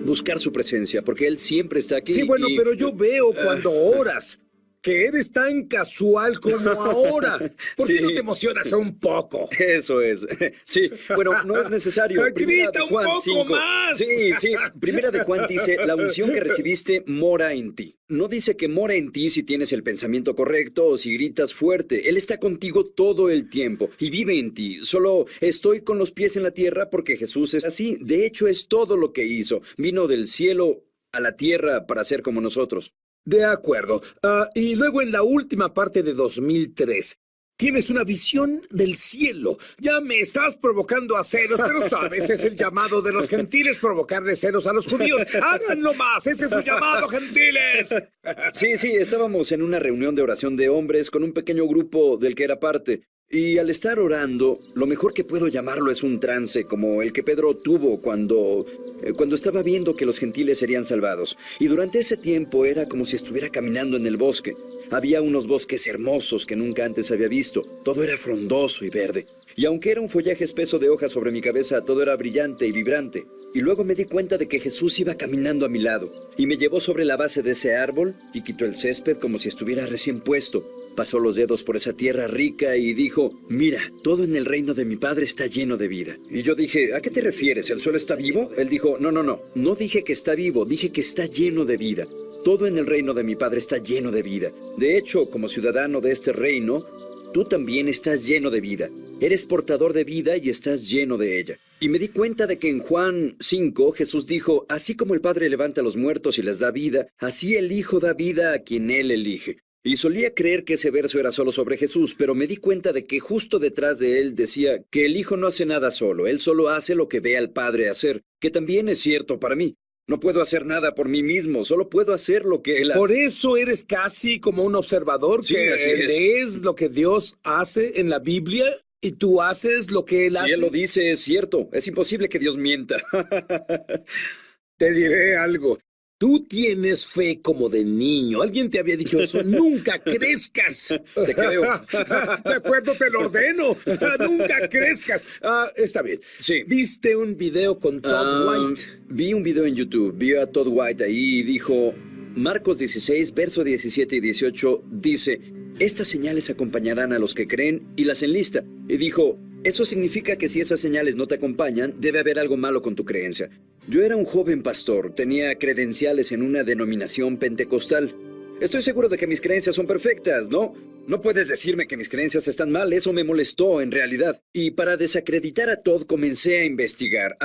buscar su presencia, porque Él siempre está aquí. Sí, bueno, pero yo veo cuando oras que eres tan casual como ahora. ¿Por qué no te emocionas un poco? Eso es. Sí, bueno, no es necesario. ¡Grita un poco más! Sí. Primera de Juan dice, la unción que recibiste mora en ti. No dice que mora en ti si tienes el pensamiento correcto o si gritas fuerte. Él está contigo todo el tiempo y vive en ti. Solo estoy con los pies en la tierra porque Jesús es así. De hecho, es todo lo que hizo. Vino del cielo a la tierra para ser como nosotros. De acuerdo. Y luego en la última parte de 2003, tienes una visión del cielo. Ya me estás provocando a celos, pero sabes, es el llamado de los gentiles provocarle celos a los judíos. ¡Háganlo más! ¡Ese es su llamado, gentiles! Sí, estábamos en una reunión de oración de hombres con un pequeño grupo del que era parte. Y al estar orando, lo mejor que puedo llamarlo es un trance, como el que Pedro tuvo cuando estaba viendo que los gentiles serían salvados. Y durante ese tiempo era como si estuviera caminando en el bosque. Había unos bosques hermosos que nunca antes había visto. Todo era frondoso y verde. Y aunque era un follaje espeso de hojas sobre mi cabeza, todo era brillante y vibrante. Y luego me di cuenta de que Jesús iba caminando a mi lado. Y me llevó sobre la base de ese árbol y quitó el césped como si estuviera recién puesto. Pasó los dedos por esa tierra rica y dijo, mira, todo en el reino de mi Padre está lleno de vida. Y yo dije, ¿a qué te refieres? ¿El suelo está vivo? Él dijo, no dije que está vivo, dije que está lleno de vida. Todo en el reino de mi Padre está lleno de vida. De hecho, como ciudadano de este reino, tú también estás lleno de vida. Eres portador de vida y estás lleno de ella. Y me di cuenta de que en Juan 5 Jesús dijo, así como el Padre levanta a los muertos y les da vida, así el Hijo da vida a quien Él elige. Y solía creer que ese verso era solo sobre Jesús, pero me di cuenta de que justo detrás de él decía que el Hijo no hace nada solo, él solo hace lo que ve al Padre hacer, que también es cierto para mí. No puedo hacer nada por mí mismo, solo puedo hacer lo que Él hace. Por eso eres casi como un observador que lees lo que Dios hace en la Biblia y tú haces lo que Él hace. Si Él lo dice, es cierto. Es imposible que Dios mienta. Te diré algo. Tú tienes fe como de niño. Alguien te había dicho eso. Nunca crezcas. Te creo. De acuerdo, te lo ordeno. Nunca crezcas. Está bien. Sí. ¿Viste un video con Todd White? Vi un video en YouTube. Vi a Todd White ahí y dijo, Marcos 16, verso 17 y 18, dice, estas señales acompañarán a los que creen y las enlista. Y dijo, eso significa que si esas señales no te acompañan, debe haber algo malo con tu creencia. Yo era un joven pastor, tenía credenciales en una denominación pentecostal. Estoy seguro de que mis creencias son perfectas, ¿no? No puedes decirme que mis creencias están mal, eso me molestó en realidad. Y para desacreditar a Todd comencé a investigar.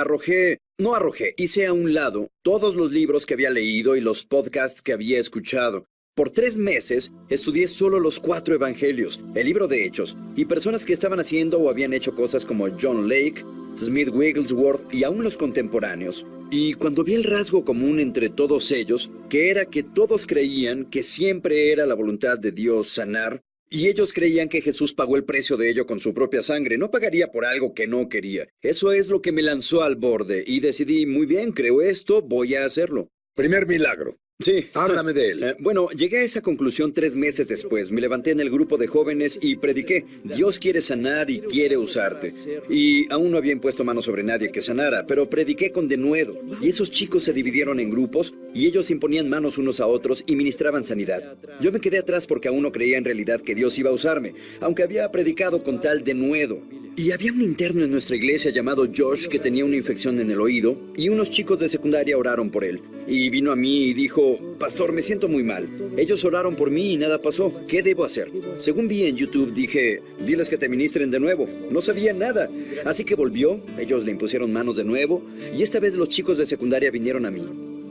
Hice a un lado todos los libros que había leído y los podcasts que había escuchado. Por 3 meses estudié solo los 4 evangelios, el libro de Hechos, y personas que estaban haciendo o habían hecho cosas como John Lake, Smith Wigglesworth y aún los contemporáneos. Y cuando vi el rasgo común entre todos ellos, que era que todos creían que siempre era la voluntad de Dios sanar, y ellos creían que Jesús pagó el precio de ello con su propia sangre, no pagaría por algo que no quería. Eso es lo que me lanzó al borde, y decidí, muy bien, creo esto, voy a hacerlo. Primer milagro. Sí. Háblame de él. Bueno, llegué a esa conclusión 3 meses después. Me levanté en el grupo de jóvenes y prediqué. Dios quiere sanar y quiere usarte. Y aún no había impuesto manos sobre nadie que sanara, pero prediqué con denuedo. Y esos chicos se dividieron en grupos y ellos imponían manos unos a otros y ministraban sanidad. Yo me quedé atrás porque aún no creía en realidad que Dios iba a usarme, aunque había predicado con tal denuedo. Y había un interno en nuestra iglesia llamado Josh que tenía una infección en el oído y unos chicos de secundaria oraron por él. Y vino a mí y dijo, pastor, me siento muy mal. Ellos oraron por mí y nada pasó. ¿Qué debo hacer? Según vi en YouTube, dije, diles que te ministren de nuevo. No sabía nada. Así que volvió, ellos le impusieron manos de nuevo y esta vez los chicos de secundaria vinieron a mí.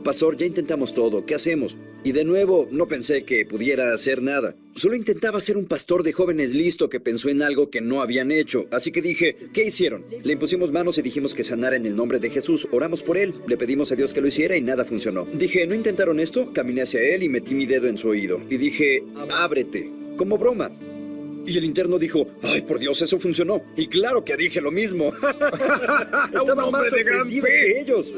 Pastor, ya intentamos todo, ¿qué hacemos? Y de nuevo, no pensé que pudiera hacer nada. Solo intentaba ser un pastor de jóvenes listo que pensó en algo que no habían hecho. Así que dije, ¿qué hicieron? Le impusimos manos y dijimos que sanara en el nombre de Jesús. Oramos por él, le pedimos a Dios que lo hiciera y nada funcionó. Dije, ¿no intentaron esto? Caminé hacia él y metí mi dedo en su oído. Y dije, ábrete, como broma. Y el interno dijo, ¡ay, por Dios, eso funcionó! Y claro que dije lo mismo. Estaba más sorprendido que ellos.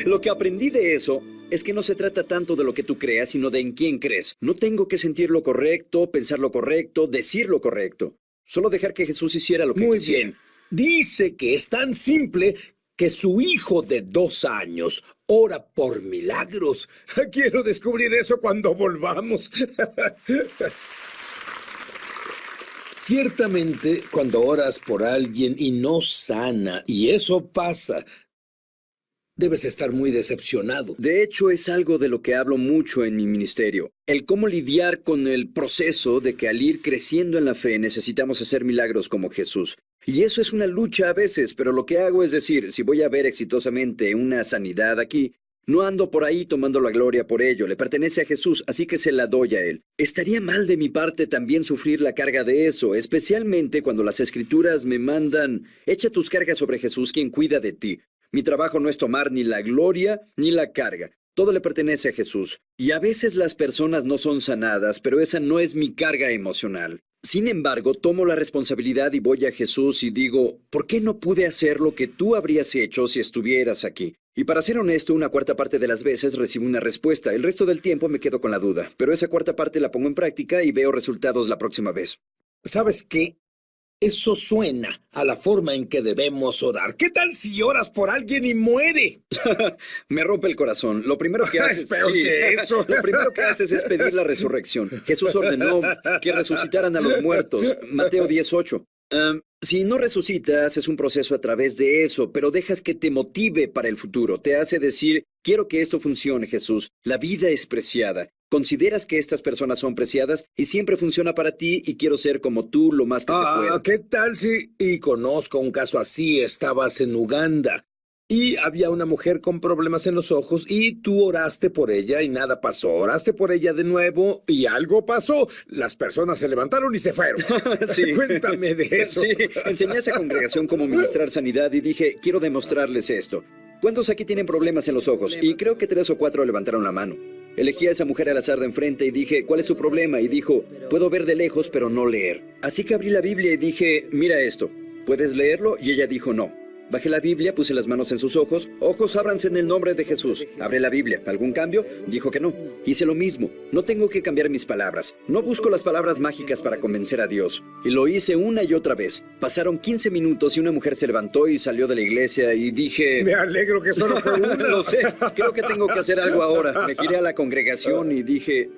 Lo que aprendí de eso es que no se trata tanto de lo que tú creas, sino de en quién crees. No tengo que sentir lo correcto, pensar lo correcto, decir lo correcto. Solo dejar que Jesús hiciera lo que Muy quisiera. bien. Dice que es tan simple que su hijo de 2 años ora por milagros. Quiero descubrir eso cuando volvamos. Ciertamente, cuando oras por alguien y no sana, y eso pasa, debes estar muy decepcionado. De hecho, es algo de lo que hablo mucho en mi ministerio. El cómo lidiar con el proceso de que al ir creciendo en la fe necesitamos hacer milagros como Jesús. Y eso es una lucha a veces, pero lo que hago es decir, si voy a ver exitosamente una sanidad aquí, no ando por ahí tomando la gloria por ello, le pertenece a Jesús, así que se la doy a Él. Estaría mal de mi parte también sufrir la carga de eso, especialmente cuando las Escrituras me mandan, echa tus cargas sobre Jesús, quien cuida de ti. Mi trabajo no es tomar ni la gloria ni la carga. Todo le pertenece a Jesús. Y a veces las personas no son sanadas, pero esa no es mi carga emocional. Sin embargo, tomo la responsabilidad y voy a Jesús y digo, ¿por qué no pude hacer lo que tú habrías hecho si estuvieras aquí? Y para ser honesto, una cuarta parte de las veces recibo una respuesta. El resto del tiempo me quedo con la duda. Pero esa cuarta parte la pongo en práctica y veo resultados la próxima vez. ¿Sabes qué? Eso suena a la forma en que debemos orar. ¿Qué tal si oras por alguien y muere? Me rompe el corazón. Lo primero que haces... Es peor que eso. Lo primero que haces es pedir la resurrección. Jesús ordenó que resucitaran a los muertos. Mateo 10:8. Si no resucitas, es un proceso a través de eso, pero dejas que te motive para el futuro. Te hace decir, quiero que esto funcione, Jesús. La vida es preciada. Consideras que estas personas son preciadas y siempre funciona para ti y quiero ser como tú lo más que se pueda. ¿Qué tal si... Y conozco un caso así, estabas en Uganda y había una mujer con problemas en los ojos y tú oraste por ella y nada pasó. Oraste por ella de nuevo y algo pasó. Las personas se levantaron y se fueron. Sí. Cuéntame de eso. Sí, enseñé a esa congregación cómo ministrar sanidad y dije, quiero demostrarles esto. ¿Cuántos aquí tienen problemas en los ojos? Y creo que 3 o 4 levantaron la mano. Elegí a esa mujer al azar de enfrente y dije, ¿cuál es su problema? Y dijo, puedo ver de lejos, pero no leer. Así que abrí la Biblia y dije, mira esto, ¿puedes leerlo? Y ella dijo, no. Bajé la Biblia, puse las manos en sus ojos. Ojos, ábranse en el nombre de Jesús. Abre la Biblia. ¿Algún cambio? Dijo que no. Hice lo mismo. No tengo que cambiar mis palabras. No busco las palabras mágicas para convencer a Dios. Y lo hice una y otra vez. Pasaron 15 minutos y una mujer se levantó y salió de la iglesia y dije... Me alegro que solo fue una. Lo sé. Creo que tengo que hacer algo ahora. Me giré a la congregación y dije...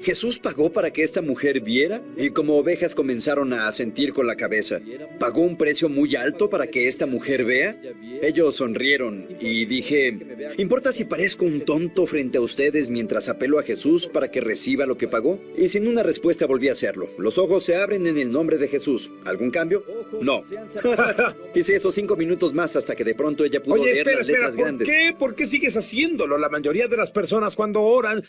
¿Jesús pagó para que esta mujer viera? Y como ovejas comenzaron a asentir con la cabeza. ¿Pagó un precio muy alto para que esta mujer vea? Ellos sonrieron y dije, ¿importa si parezco un tonto frente a ustedes mientras apelo a Jesús para que reciba lo que pagó? Y sin una respuesta volví a hacerlo. Los ojos se abren en el nombre de Jesús. ¿Algún cambio? No. Hice esos 5 minutos más hasta que de pronto ella pudo Oye, leer espera, las letras espera, ¿por grandes. qué? ¿Por qué sigues haciéndolo? La mayoría de las personas cuando oran,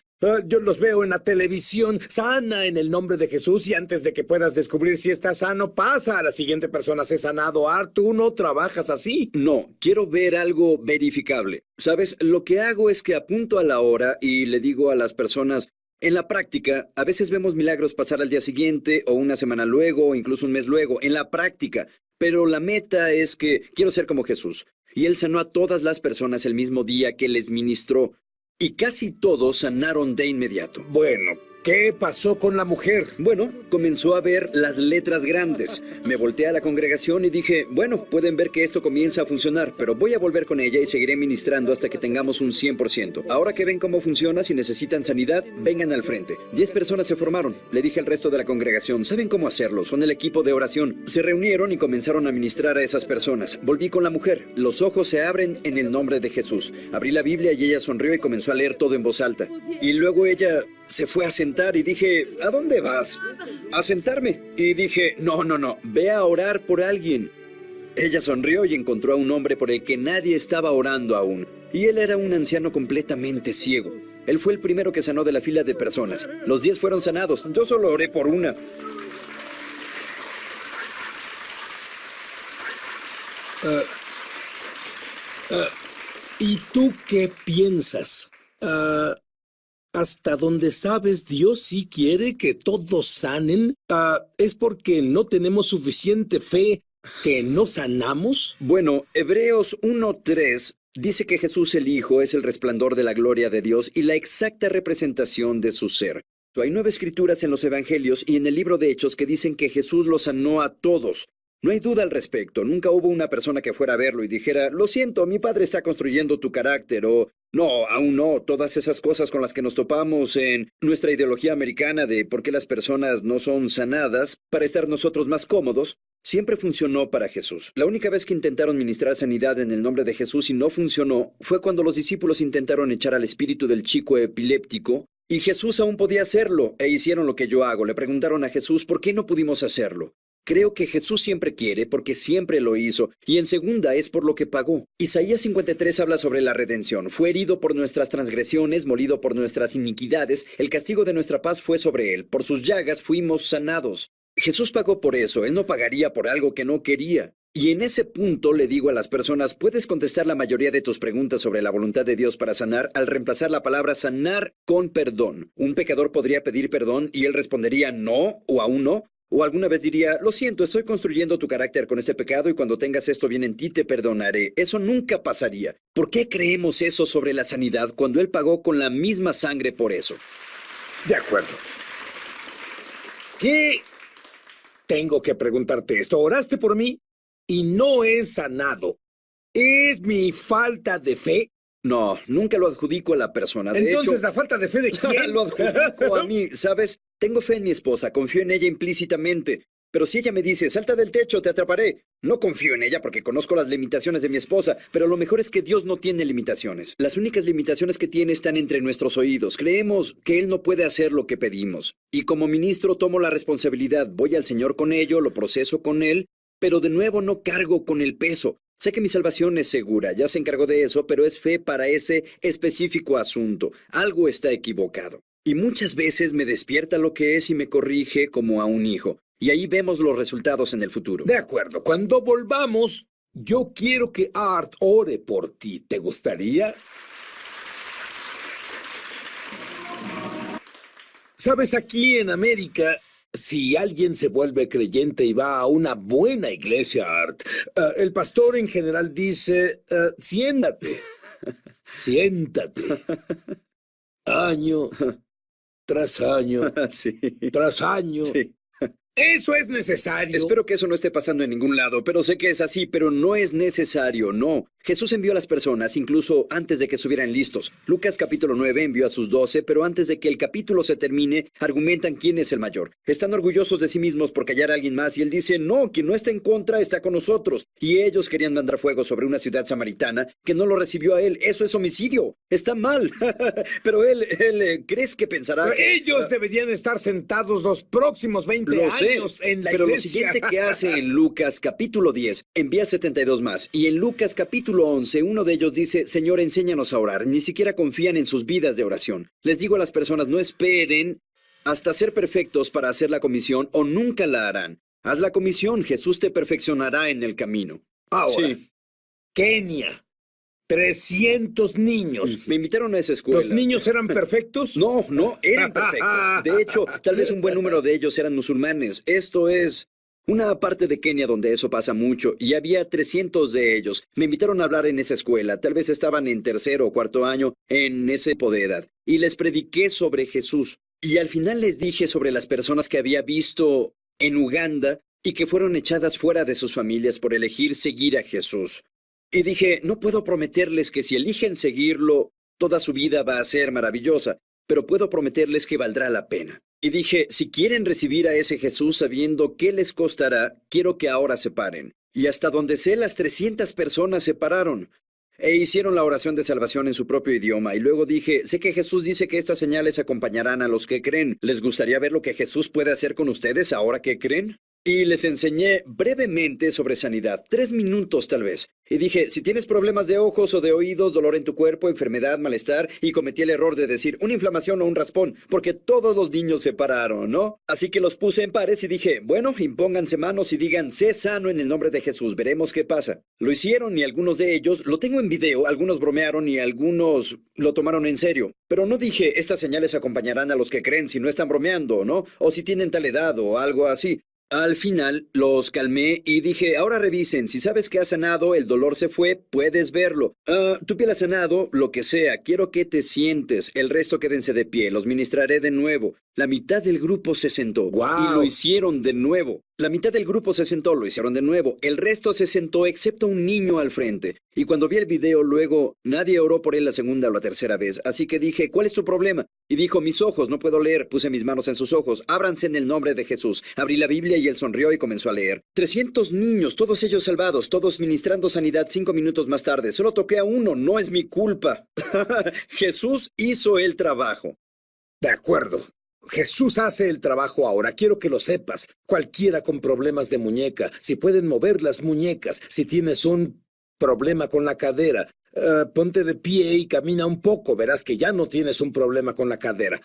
yo los veo en la televisión, sana en el nombre de Jesús, y antes de que puedas descubrir si estás sano, pasa a la siguiente persona, sé sanado. Art, tú no trabajas así. No, quiero ver algo verificable. ¿Sabes? Lo que hago es que apunto a la hora y le digo a las personas, en la práctica, a veces vemos milagros pasar al día siguiente o una semana luego o incluso un mes luego, en la práctica. Pero la meta es que quiero ser como Jesús. Y Él sanó a todas las personas el mismo día que les ministró. Y casi todos sanaron de inmediato. Bueno, ¿qué pasó con la mujer? Bueno, comenzó a ver las letras grandes. Me volteé a la congregación y dije, bueno, pueden ver que esto comienza a funcionar, pero voy a volver con ella y seguiré ministrando hasta que tengamos un 100%. Ahora que ven cómo funciona, si necesitan sanidad, vengan al frente. 10 personas se formaron. Le dije al resto de la congregación, ¿saben cómo hacerlo? Son el equipo de oración. Se reunieron y comenzaron a ministrar a esas personas. Volví con la mujer. Los ojos se abren en el nombre de Jesús. Abrí la Biblia y ella sonrió y comenzó a leer todo en voz alta. Y luego ella se fue a sentar y dije, ¿a dónde vas? A sentarme. Y dije, no, ve a orar por alguien. Ella sonrió y encontró a un hombre por el que nadie estaba orando aún. Y él era un anciano completamente ciego. Él fue el primero que sanó de la fila de personas. Los 10 fueron sanados. Yo solo oré por una. ¿Y tú qué piensas? Hasta donde sabes, Dios sí quiere que todos sanen. ¿Es porque no tenemos suficiente fe que no sanamos? Bueno, Hebreos 1:3 dice que Jesús el Hijo es el resplandor de la gloria de Dios y la exacta representación de su ser. Hay 9 escrituras en los evangelios y en el libro de Hechos que dicen que Jesús los sanó a todos. No hay duda al respecto. Nunca hubo una persona que fuera a verlo y dijera, lo siento, mi padre está construyendo tu carácter, o no, aún no. Todas esas cosas con las que nos topamos en nuestra ideología americana de por qué las personas no son sanadas para estar nosotros más cómodos, siempre funcionó para Jesús. La única vez que intentaron ministrar sanidad en el nombre de Jesús y no funcionó fue cuando los discípulos intentaron echar al espíritu del chico epiléptico y Jesús aún podía hacerlo, e hicieron lo que yo hago. Le preguntaron a Jesús, ¿por qué no pudimos hacerlo? Creo que Jesús siempre quiere porque siempre lo hizo, y en segunda es por lo que pagó. Isaías 53 habla sobre la redención. Fue herido por nuestras transgresiones, molido por nuestras iniquidades, el castigo de nuestra paz fue sobre él, por sus llagas fuimos sanados. Jesús pagó por eso, él no pagaría por algo que no quería. Y en ese punto le digo a las personas, puedes contestar la mayoría de tus preguntas sobre la voluntad de Dios para sanar al reemplazar la palabra sanar con perdón. Un pecador podría pedir perdón y él respondería no o aún no. O alguna vez diría, lo siento, estoy construyendo tu carácter con este pecado y cuando tengas esto bien en ti te perdonaré. Eso nunca pasaría. ¿Por qué creemos eso sobre la sanidad cuando Él pagó con la misma sangre por eso? De acuerdo. ¿Qué? Tengo que preguntarte esto. ¿Oraste por mí? Y no he sanado. ¿Es mi falta de fe? No, nunca lo adjudico a la persona. De Entonces, hecho, ¿la falta de fe de quién? lo adjudico a mí, ¿sabes? Tengo fe en mi esposa, confío en ella implícitamente. Pero si ella me dice, salta del techo, te atraparé. No confío en ella porque conozco las limitaciones de mi esposa, pero lo mejor es que Dios no tiene limitaciones. Las únicas limitaciones que tiene están entre nuestros oídos. Creemos que Él no puede hacer lo que pedimos. Y como ministro tomo la responsabilidad, voy al Señor con ello, lo proceso con Él, pero de nuevo no cargo con el peso. Sé que mi salvación es segura, ya se encargó de eso, pero es fe para ese específico asunto. Algo está equivocado. Y muchas veces me despierta lo que es y me corrige como a un hijo. Y ahí vemos los resultados en el futuro. De acuerdo. Cuando volvamos, yo quiero que Art ore por ti. ¿Te gustaría? Sabes, aquí en América, si alguien se vuelve creyente y va a una buena iglesia, Art, el pastor en general dice, siéntate, siéntate. Año tras año, Sí. tras año. Sí. ¿Eso es necesario? Espero que eso no esté pasando en ningún lado, pero sé que es así, pero no es necesario, no. Jesús envió a las personas incluso antes de que estuvieran listos. Lucas capítulo 9 envió a sus 12, pero antes de que el capítulo se termine, argumentan quién es el mayor. Están orgullosos de sí mismos por callar a alguien más y él dice, no, quien no está en contra está con nosotros. Y ellos querían mandar fuego sobre una ciudad samaritana que no lo recibió a él. Eso es homicidio. Está mal. Pero él, ¿crees que pensará Pero que... ellos deberían estar sentados los próximos 20 Lo sé, años en la pero lo iglesia. siguiente que hace en Lucas capítulo 10, envía 72 más. Y en Lucas capítulo 11, uno de ellos dice, Señor, enséñanos a orar. Ni siquiera confían en sus vidas de oración. Les digo a las personas, no esperen hasta ser perfectos para hacer la comisión o nunca la harán. Haz la comisión, Jesús te perfeccionará en el camino. Ahora, Sí. Kenia, 300 niños. Me invitaron a esa escuela. ¿Los niños eran perfectos? No, no, eran perfectos. De hecho, tal vez un buen número de ellos eran musulmanes. Esto es una parte de Kenia donde eso pasa mucho, y había 300 de ellos. Me invitaron a hablar en esa escuela. Tal vez estaban en tercero o cuarto año en ese tipo de edad. Y les prediqué sobre Jesús. Y al final les dije sobre las personas que había visto en Uganda y que fueron echadas fuera de sus familias por elegir seguir a Jesús. Y dije, no puedo prometerles que si eligen seguirlo, toda su vida va a ser maravillosa, pero puedo prometerles que valdrá la pena. Y dije, si quieren recibir a ese Jesús sabiendo qué les costará, quiero que ahora se paren. Y hasta donde sé, las 300 personas se pararon e hicieron la oración de salvación en su propio idioma. Y luego dije, sé que Jesús dice que estas señales acompañarán a los que creen. ¿Les gustaría ver lo que Jesús puede hacer con ustedes ahora que creen? Y les enseñé brevemente sobre sanidad, 3 minutos tal vez. Y dije, si tienes problemas de ojos o de oídos, dolor en tu cuerpo, enfermedad, malestar, y cometí el error de decir una inflamación o un raspón, porque todos los niños se pararon, ¿no? Así que los puse en pares y dije, bueno, impónganse manos y digan, sé sano en el nombre de Jesús, veremos qué pasa. Lo hicieron y algunos de ellos, lo tengo en video, algunos bromearon y algunos lo tomaron en serio. Pero no dije, estas señales acompañarán a los que creen si no están bromeando, ¿no? O si tienen tal edad o algo así. Al final los calmé y dije, ahora revisen, si sabes que has sanado, el dolor se fue, puedes verlo. Tu piel ha sanado, lo que sea, quiero que te sientes, el resto quédense de pie, los ministraré de nuevo. La mitad del grupo se sentó y lo hicieron de nuevo. La mitad del grupo se sentó, lo hicieron de nuevo. El resto se sentó excepto un niño al frente. Y cuando vi el video luego, nadie oró por él la segunda o la tercera vez. Así que dije, ¿cuál es tu problema? Y dijo, mis ojos, no puedo leer. Puse mis manos en sus ojos. Ábranse en el nombre de Jesús. Abrí la Biblia y él sonrió y comenzó a leer. 300 niños, todos ellos salvados, todos ministrando sanidad 5 minutos más tarde. Solo toqué a uno, no es mi culpa. Jesús hizo el trabajo. De acuerdo. Jesús hace el trabajo ahora. Quiero que lo sepas. Cualquiera con problemas de muñeca, si pueden mover las muñecas, si tienes un problema con la cadera, ponte de pie y camina un poco. Verás que ya no tienes un problema con la cadera.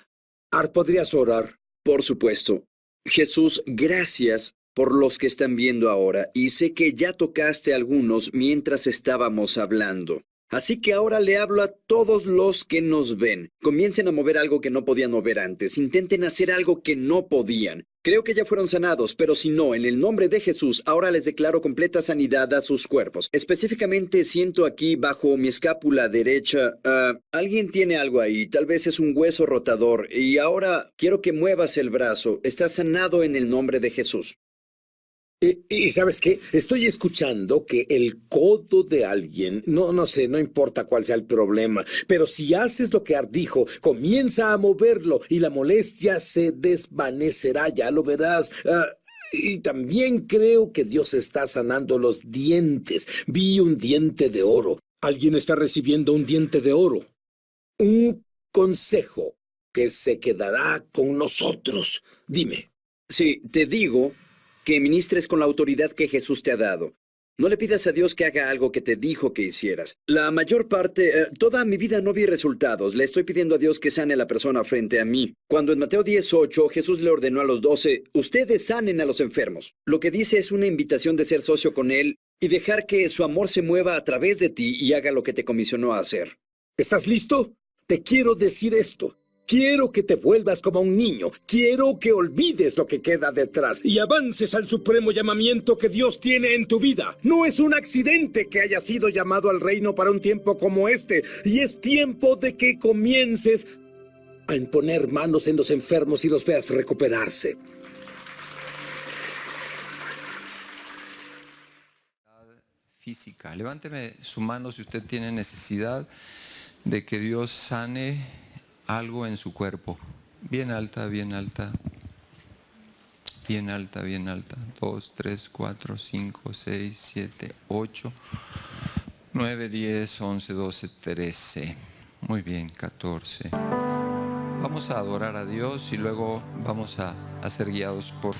¿Podrías orar? Por supuesto. Jesús, gracias por los que están viendo ahora, y sé que ya tocaste a algunos mientras estábamos hablando. Así que ahora le hablo a todos los que nos ven. Comiencen a mover algo que no podían mover antes. Intenten hacer algo que no podían. Creo que ya fueron sanados, pero si no, en el nombre de Jesús, ahora les declaro completa sanidad a sus cuerpos. Específicamente siento aquí bajo mi escápula derecha, alguien tiene algo ahí, tal vez es un hueso rotador, y ahora quiero que muevas el brazo. Está sanado en el nombre de Jesús. Y ¿sabes qué? Estoy escuchando que el codo de alguien, no sé, no importa cuál sea el problema, pero si haces lo que Art dijo, comienza a moverlo y la molestia se desvanecerá, ya lo verás. Y también creo que Dios está sanando los dientes. Vi un diente de oro. Alguien está recibiendo un diente de oro. Un consejo que se quedará con nosotros. Dime. Sí, te digo que ministres con la autoridad que Jesús te ha dado. No le pidas a Dios que haga algo que te dijo que hicieras. La mayor parte, toda mi vida no vi resultados. Le estoy pidiendo a Dios que sane a la persona frente a mí. Cuando en Mateo 18 Jesús le ordenó a los 12, ustedes sanen a los enfermos. Lo que dice es una invitación de ser socio con Él y dejar que su amor se mueva a través de ti y haga lo que te comisionó a hacer. ¿Estás listo? Te quiero decir esto. Quiero que te vuelvas como un niño. Quiero que olvides lo que queda detrás y avances al supremo llamamiento que Dios tiene en tu vida. No es un accidente que hayas sido llamado al reino para un tiempo como este. Y es tiempo de que comiences a imponer manos en los enfermos y los veas recuperarse. física. Levánteme su mano si usted tiene necesidad de que Dios sane algo en su cuerpo. Bien alta, bien alta. Bien alta, bien alta. 2, 3, 4, 5, 6, 7, 8, 9, 10, 11, 12, 13. Muy bien, 14. Vamos a adorar a Dios y luego vamos a ser guiados por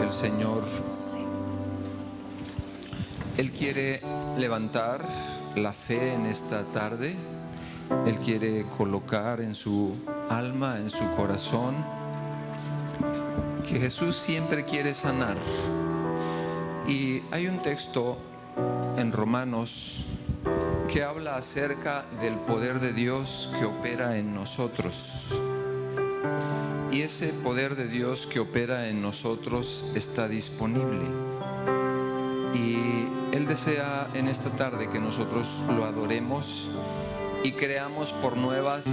el Señor. Él quiere levantar la fe en esta tarde. Él quiere colocar en su alma, en su corazón, que Jesús siempre quiere sanar. Y hay un texto en Romanos que habla acerca del poder de Dios que opera en nosotros. Y ese poder de Dios que opera en nosotros está disponible. Y Él desea en esta tarde que nosotros lo adoremos y creamos por nuevas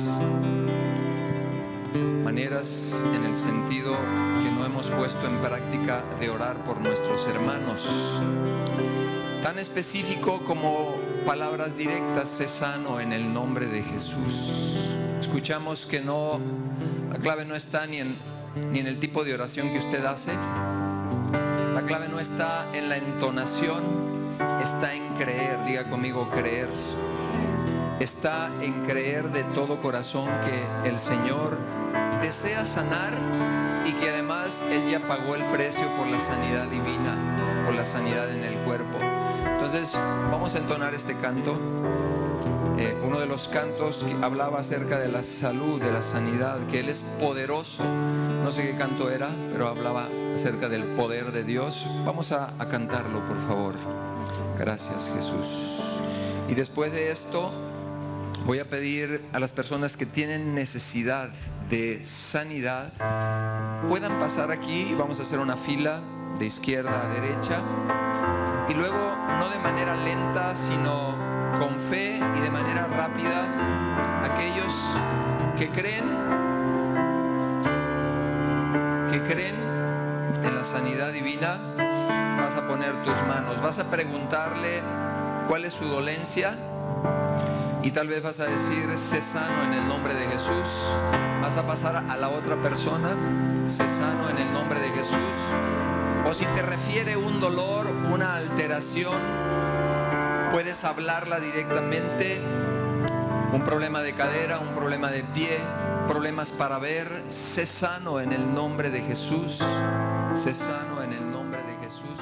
maneras, en el sentido que no hemos puesto en práctica, de orar por nuestros hermanos. Tan específico como palabras directas: sé sano en el nombre de Jesús. Escuchamos que la clave no está ni en el tipo de oración que usted hace. La clave no está en la entonación, está en creer. Diga conmigo: creer. Está en creer de todo corazón que el Señor desea sanar y que además Él ya pagó el precio por la sanidad divina, por la sanidad en el cuerpo. Entonces vamos a entonar este canto. Uno de los cantos que hablaba acerca de la salud, de la sanidad, que Él es poderoso. No sé qué canto era, pero hablaba acerca del poder de Dios. Vamos a cantarlo, por favor. Gracias, Jesús. Y después de esto voy a pedir a las personas que tienen necesidad de sanidad puedan pasar aquí. Vamos a hacer una fila de izquierda a derecha, y luego, no de manera lenta, sino con fe y de manera rápida, aquellos que creen en la sanidad divina, vas a poner tus manos, vas a preguntarle cuál es su dolencia. Y tal vez vas a decir: sé sano en el nombre de Jesús. Vas a pasar a la otra persona: sé sano en el nombre de Jesús. O si te refiere un dolor, una alteración, puedes hablarla directamente. Un problema de cadera, un problema de pie, problemas para ver. Sé sano en el nombre de Jesús. Sé sano en el nombre de Jesús.